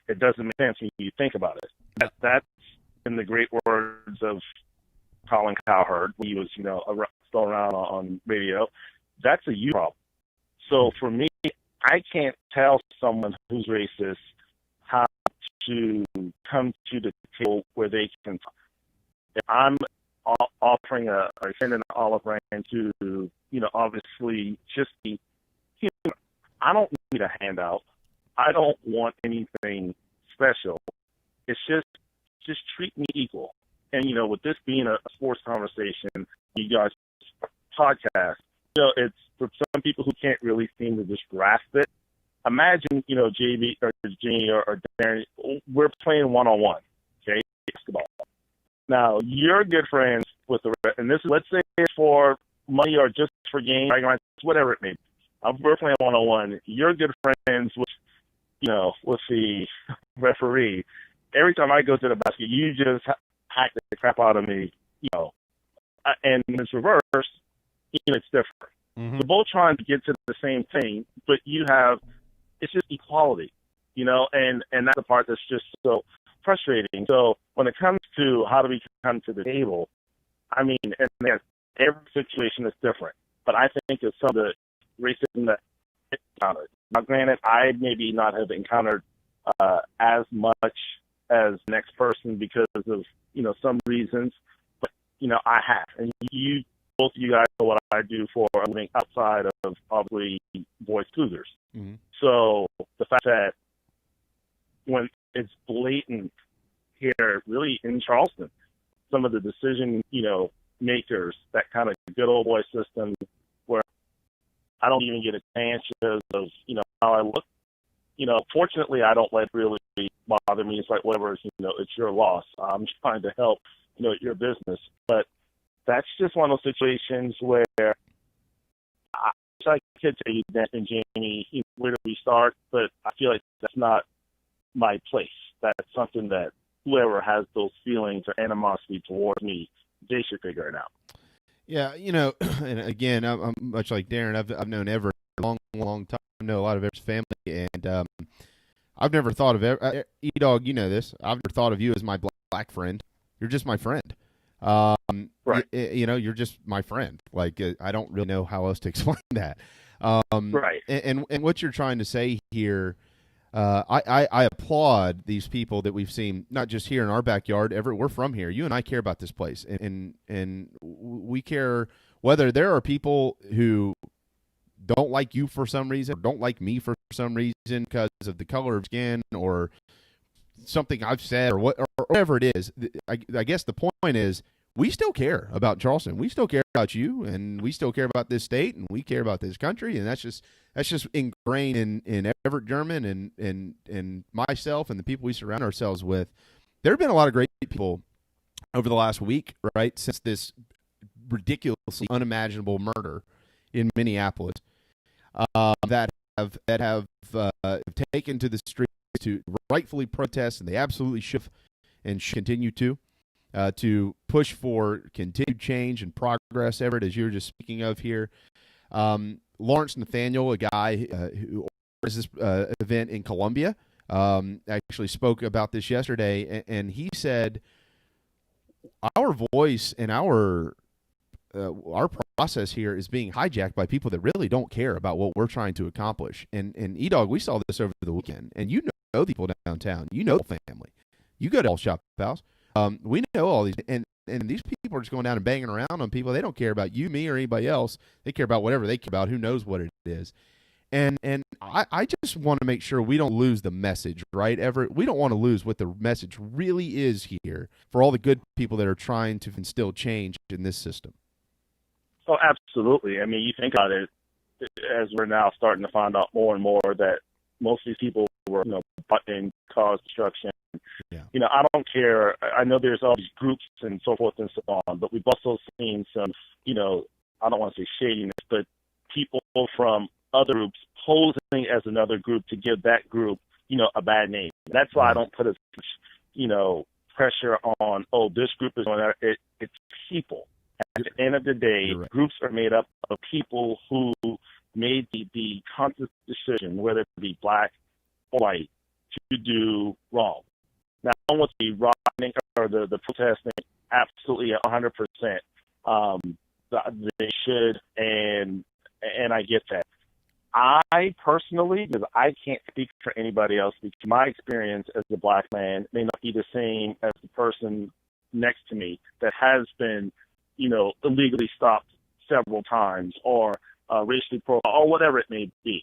K: It doesn't make sense when you think about it. That's in the great words of Colin Cowherd when he was, still around on radio. That's a you problem. So for me, I can't tell someone who's racist how to come to the table where they can. If I'm offering or sending an olive branch to, obviously just be human, I don't need a handout. I don't want anything special. It's just treat me equal. And, with this being a sports conversation, you guys podcast, it's for some people who can't really seem to just grasp it. Imagine, JB or Jenny or Darren, we're playing one-on-one, okay, basketball. Now, you're good friends with the rest, and this is, let's say it's for money or just for game, whatever it may be. We're playing one-on-one. You're good friends with, with the referee. Every time I go to the basket, you just hack the crap out of me, and it's reverse, it's different.
D: Mm-hmm.
K: We're both trying to get to the same thing, but it's just equality, and that's the part that's just so frustrating. So when it comes to how do we come to the table, and every situation is different, but I think it's some of the racism that it's encountered. Now, granted, I maybe not have encountered as much as the next person because of, some reasons, but, I have. And both of you guys know what I do for a living outside of probably Boys Cougars.
C: Mm-hmm.
K: So the fact that when it's blatant here, really in Charleston, some of the decision, makers, that kind of good old boy system where I don't even get a chance because of, how I look. Fortunately, I don't let it really bother me. It's like, whatever, it's your loss. I'm just trying to help, your business. But that's just one of those situations where I wish I could say that, and Jamie, where do we start? But I feel like that's not my place. That's something that whoever has those feelings or animosity towards me, they should figure it out.
C: Yeah, and again, I'm much like Darren. I've known Everett a long, long time. I know a lot of Everett's family, and I've never thought of E-Dog, you know this. I've never thought of you as my black friend. You're just my friend.
K: Right.
C: You're just my friend. Like, I don't really know how else to explain that.
K: Right.
C: And what you're trying to say here, I applaud these people that we've seen, not just here in our backyard. Everett, we're from here. You and I care about this place, and we care whether there are people who don't like you for some reason, or don't like me for some reason because of the color of skin or something I've said or whatever it is. I guess the point is we still care about Charleston. We still care about you, and we still care about this state, and we care about this country, and that's just ingrained in Everett German and myself and the people we surround ourselves with. There have been a lot of great people over the last week, right, since this ridiculously unimaginable murder in Minneapolis, that have taken to the streets to rightfully protest, and they absolutely should and should continue to push for continued change and progress. Everett, as you were just speaking of here, Lawrence Nathaniel, a guy who organizes this event in Columbia, actually spoke about this yesterday, and he said our voice and our process here is being hijacked by people that really don't care about what we're trying to accomplish. And E-Dog, we saw this over the weekend, and you know the people downtown. You know the family. You go to all shop house. We know all these, and these people are just going down and banging around on people. They don't care about you, me, or anybody else. They care about whatever they care about. Who knows what it is? And I just want to make sure we don't lose the message, right, Everett? We don't want to lose what the message really is here for all the good people that are trying to instill change in this system.
K: Oh, absolutely. I mean, you think about it, as we're now starting to find out more and more that most of these people were, button cause destruction.
C: Yeah.
K: I don't care. I know there's all these groups and so forth and so on, but we've also seen some, I don't want to say shadiness, but people from other groups posing as another group to give that group, a bad name. That's why I don't put as much, pressure on, this group is going to, it's people. At the end of the day, right, groups are made up of people who made the conscious decision, whether it be black or white, to do wrong. Now, I don't want the rioting or the protesting, absolutely 100%. They should, and I get that. I personally, because I can't speak for anybody else, because my experience as a black man may not be the same as the person next to me that has been, illegally stopped several times or racially profiled or whatever it may be.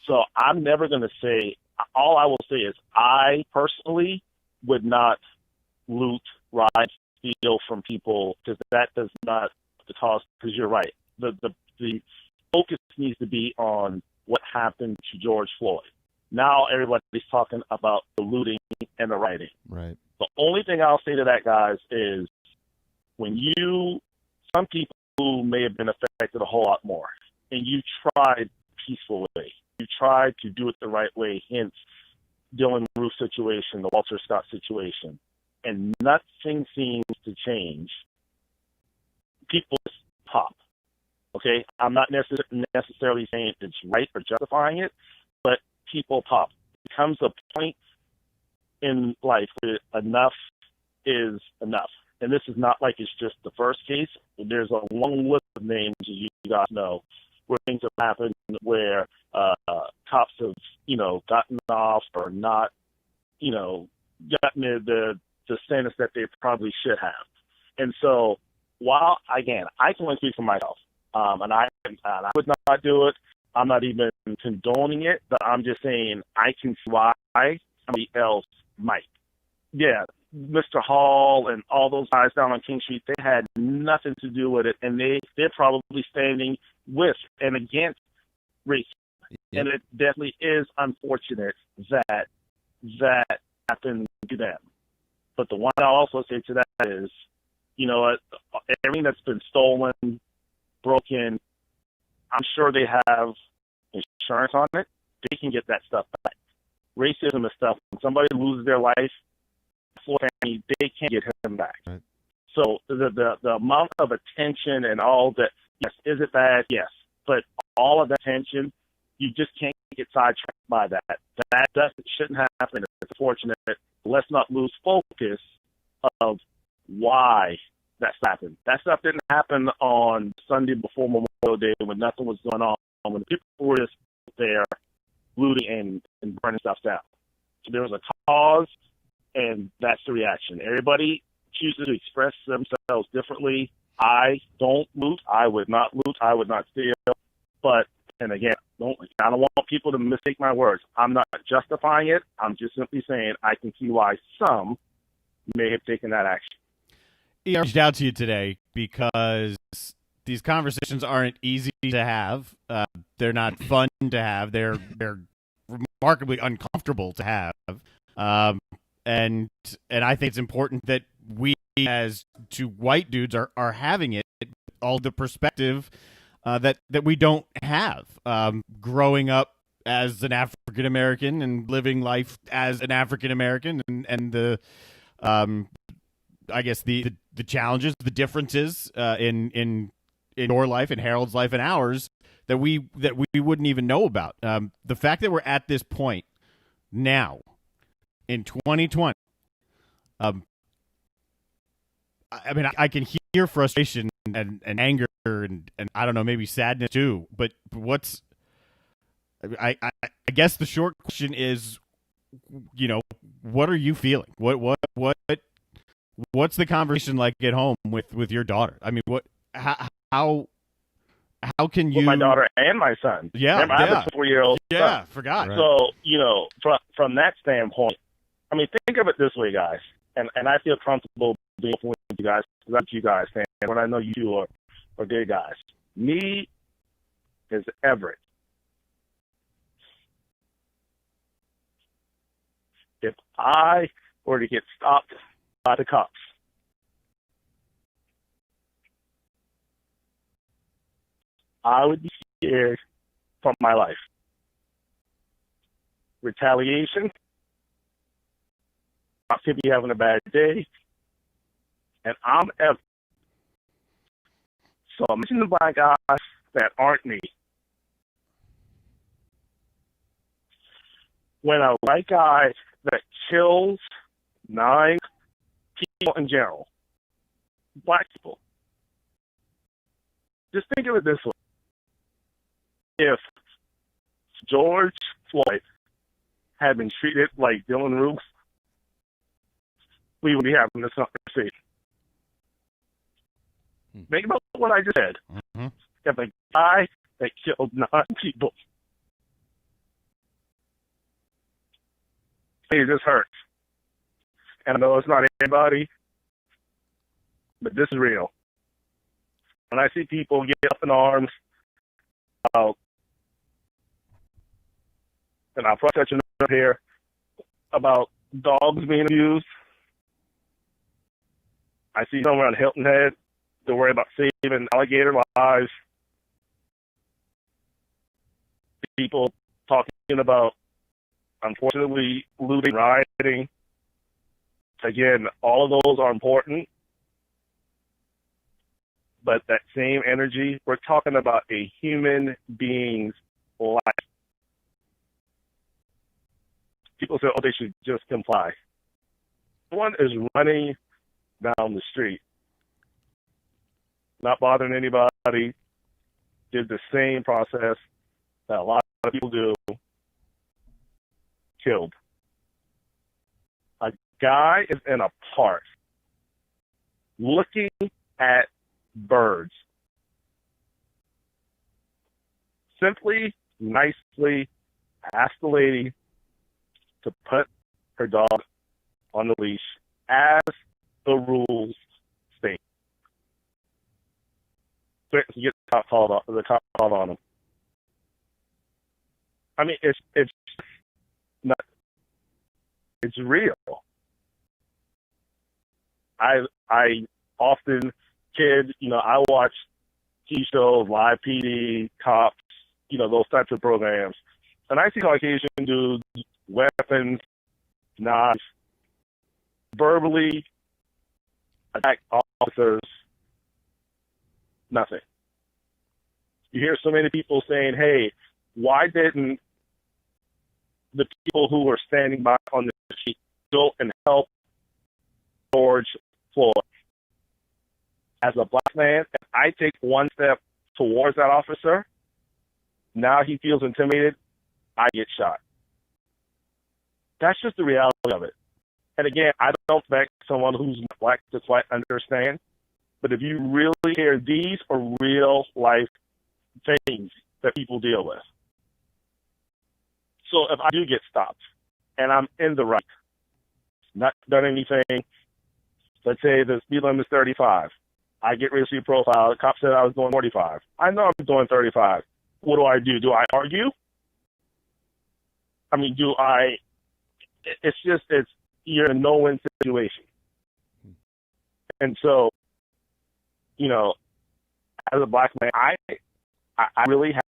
K: So I'm never going to say, all I will say is I personally would not loot, rob, steal from people, because that does not the cost, because you're right. The focus needs to be on what happened to George Floyd. Now everybody's talking about the looting and the rioting.
C: Right.
K: The only thing I'll say to that, guys, is some people who may have been affected a whole lot more, and you tried peaceful way. You tried to do it the right way, hence Dylan Roof situation, the Walter Scott situation, and nothing seems to change. People just pop. Okay? I'm not necessarily saying it's right or justifying it, but people pop. It comes a point in life where enough is enough. And this is not like it's just the first case. There's a long list of names, as you guys know, where things have happened where cops have, gotten off or not, gotten the status that they probably should have. And so while, again, I can only speak for myself, and I would not do it. I'm not even condoning it, but I'm just saying I can see why somebody else might. Yeah, Mr. Hall and all those guys down on King Street, they had nothing to do with it, and they're probably standing with and against racism.
C: Yep.
K: And it definitely is unfortunate that that happened to them. But the one I'll also say to that is, you know, everything that's been stolen, broken, I'm sure they have insurance on it. They can get that stuff back. Racism is stuff. When somebody loses their life, family, they can't get him back.
C: Right.
K: So the amount of attention and all that, yes, is it bad? Yes. But all of that attention, you just can't get sidetracked by that. That shouldn't happen. It's unfortunate. Let's not lose focus of why that happened. That stuff didn't happen on Sunday before Memorial Day when nothing was going on, when people were just there looting and burning stuff down. So there was a cause, and that's the reaction. Everybody chooses to express themselves differently. I don't loot. I would not loot. I would not steal. But, and again, I don't want people to mistake my words. I'm not justifying it. I'm just simply saying I can see why some may have taken that action.
D: I reached out to you today because these conversations aren't easy to have. They're not fun to have. They're remarkably uncomfortable to have. And I think it's important that we, as two white dudes, are having it, all the perspective that we don't have. Growing up as an African American and living life as an African American, and the I guess the challenges, the differences in your life and Harold's life and ours that we wouldn't even know about. The fact that we're at this point now in 2020, I mean, I can hear frustration and anger and I don't know, maybe sadness too. But I guess the short question is, you know, what are you feeling? What's the conversation like at home with your daughter? I mean, how can you?
K: With my daughter and my son.
D: Yeah,
K: remember, I have a 4-year-old.
D: Yeah,
K: son.
D: Forgot.
C: Right.
K: So you know, from that standpoint, I mean, think of it this way, guys, and I feel comfortable being with you guys because I'm you guys, and when I know you two are good guys. Me is Everett. If I were to get stopped by the cops, I would be scared for my life. Retaliation. I could be having a bad day, and I'm Everett. So imagine the black guys that aren't me. When a white guy that kills 9 people in general, black people. Just think of it this way. If George Floyd had been treated like Dylan Roof, we would be having this conversation. Think about what I just said.
D: Mm-hmm.
K: If a guy that killed 9 people, it just hurts. And I know it's not anybody, but this is real. When I see people get up in arms about, and I'll probably touch on it here, about dogs being abused, I see someone on Hilton Head to worry about saving alligator lives. People talking about, unfortunately, looting, rioting. Again, all of those are important. But that same energy, we're talking about a human being's life. People say, oh, they should just comply. One is running down the street, not bothering anybody, did the same process that a lot of people do, killed. A guy is in a park looking at birds. Simply, nicely asked the lady to put her dog on the leash as the rules state. He gets the cop called on him. I mean, it's not. It's real. I often I watch TV shows, Live PD, Cops, those types of programs, and I see Caucasian dudes, weapons, knives, verbally attack officers. Nothing. You hear so many people saying, "Hey, why didn't the people who were standing by on the street go and help George Floyd?" As a black man, if I take one step towards that officer, now he feels intimidated, I get shot. That's just the reality of it. And again, I don't expect someone who's black to quite understand, but if you really hear, these are real life things that people deal with. So if I do get stopped and I'm in the right, not done anything, let's say the speed limit is 35. I get racially profiled. The cop said I was doing 45. I know I'm doing 35. What do? Do I argue? I mean, you're in a no-win situation. And so, as a black man, I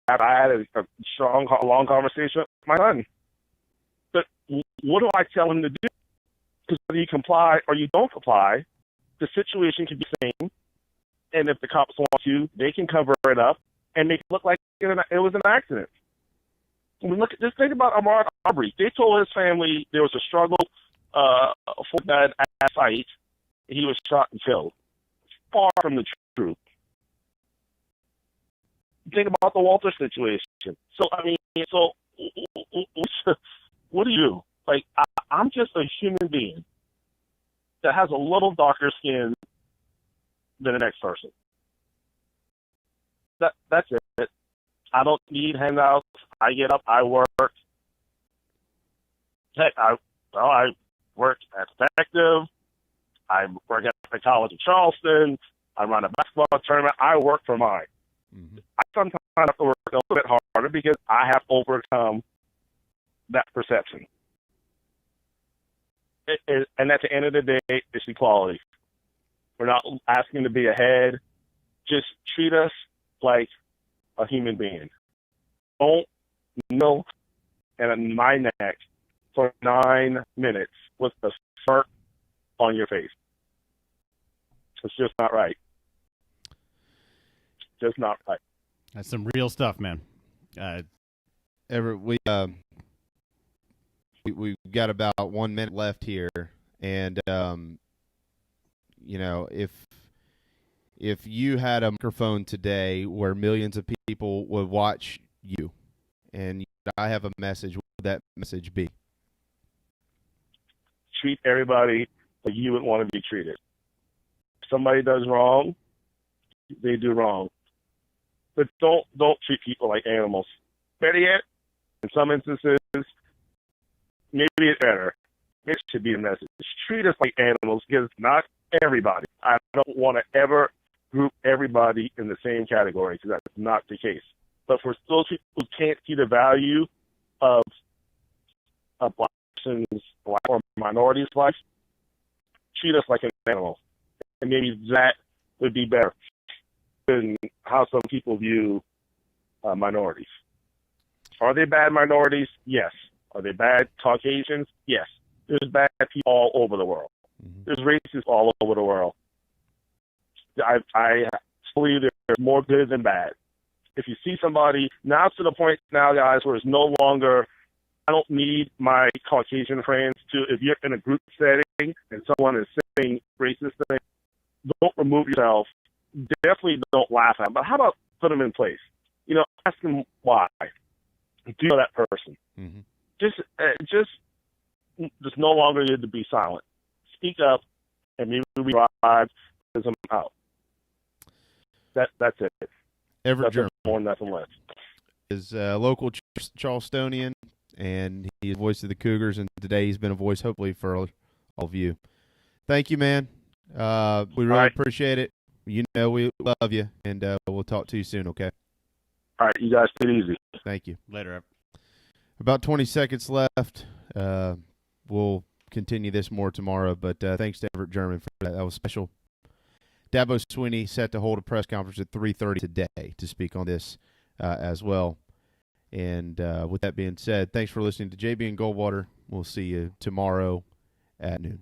K: had a strong, long conversation with my son. But what do I tell him to do? Because whether you comply or you don't comply, the situation can be the same. And if the cops want to, they can cover it up and make it look like it was an accident. I mean, just think about Ahmaud Arbery. They told his family there was a struggle for that fight. He was shot and killed. Far from the truth. Think about the Walter situation. So, I mean, what do you do? Like, I'm just a human being that has a little darker skin than the next person. That's it. I don't need handouts. I get up, I work. Heck, I work at Detective. I work at the College of Charleston. I run a basketball tournament. I work for mine. Mm-hmm. I sometimes have to work a little bit harder because I have overcome that perception. And at the end of the day, it's equality. We're not asking to be ahead. Just treat us like a human being. Don't milk and my neck for 9 minutes with a smirk on your face. It's just not right. Just not right.
D: That's some real stuff, man.
C: We've got about 1 minute left here, and if you had a microphone today where millions of people would watch you, and I have a message, what would that message be?
K: Treat everybody like you would want to be treated. If somebody does wrong, they do wrong. But don't treat people like animals. Better yet, in some instances, maybe it's better. It should be a message. Treat us like animals, because not everybody. I don't want to ever group everybody in the same category, because that's not the case. But for those people who can't see the value of a black person's life or minority's life, treat us like an animal. And maybe that would be better than how some people view minorities. Are they bad minorities? Yes. Are they bad Caucasians? Yes. There's bad people all over the world. Mm-hmm. There's racists all over the world. I believe there's more good than bad. If you see somebody, now to the point now, guys, where it's no longer, I don't need my Caucasian friends to, if you're in a group setting and someone is saying racist things, don't remove yourself. Definitely don't laugh at them. But how about put them in place? Ask them why. Do you know that person? Mm-hmm. Just no longer need to be silent. Speak up, and maybe we drive them out. That's it.
C: Everett German,
K: more, nothing less.
C: Is a local Charlestonian, and he's the voice of the Cougars, and today he's been a voice, hopefully, for all of you. Thank you, man. We really
K: right.
C: appreciate it. You know we love you, and we'll talk to you soon, okay?
K: All right, you guys take it easy.
C: Thank you.
D: Later.
C: About 20 seconds left. We'll continue this more tomorrow, but thanks to Everett German for that. That was special. Dabo Swinney set to hold a press conference at 3:30 today to speak on this as well. And with that being said, thanks for listening to JB and Goldwater. We'll see you tomorrow at noon.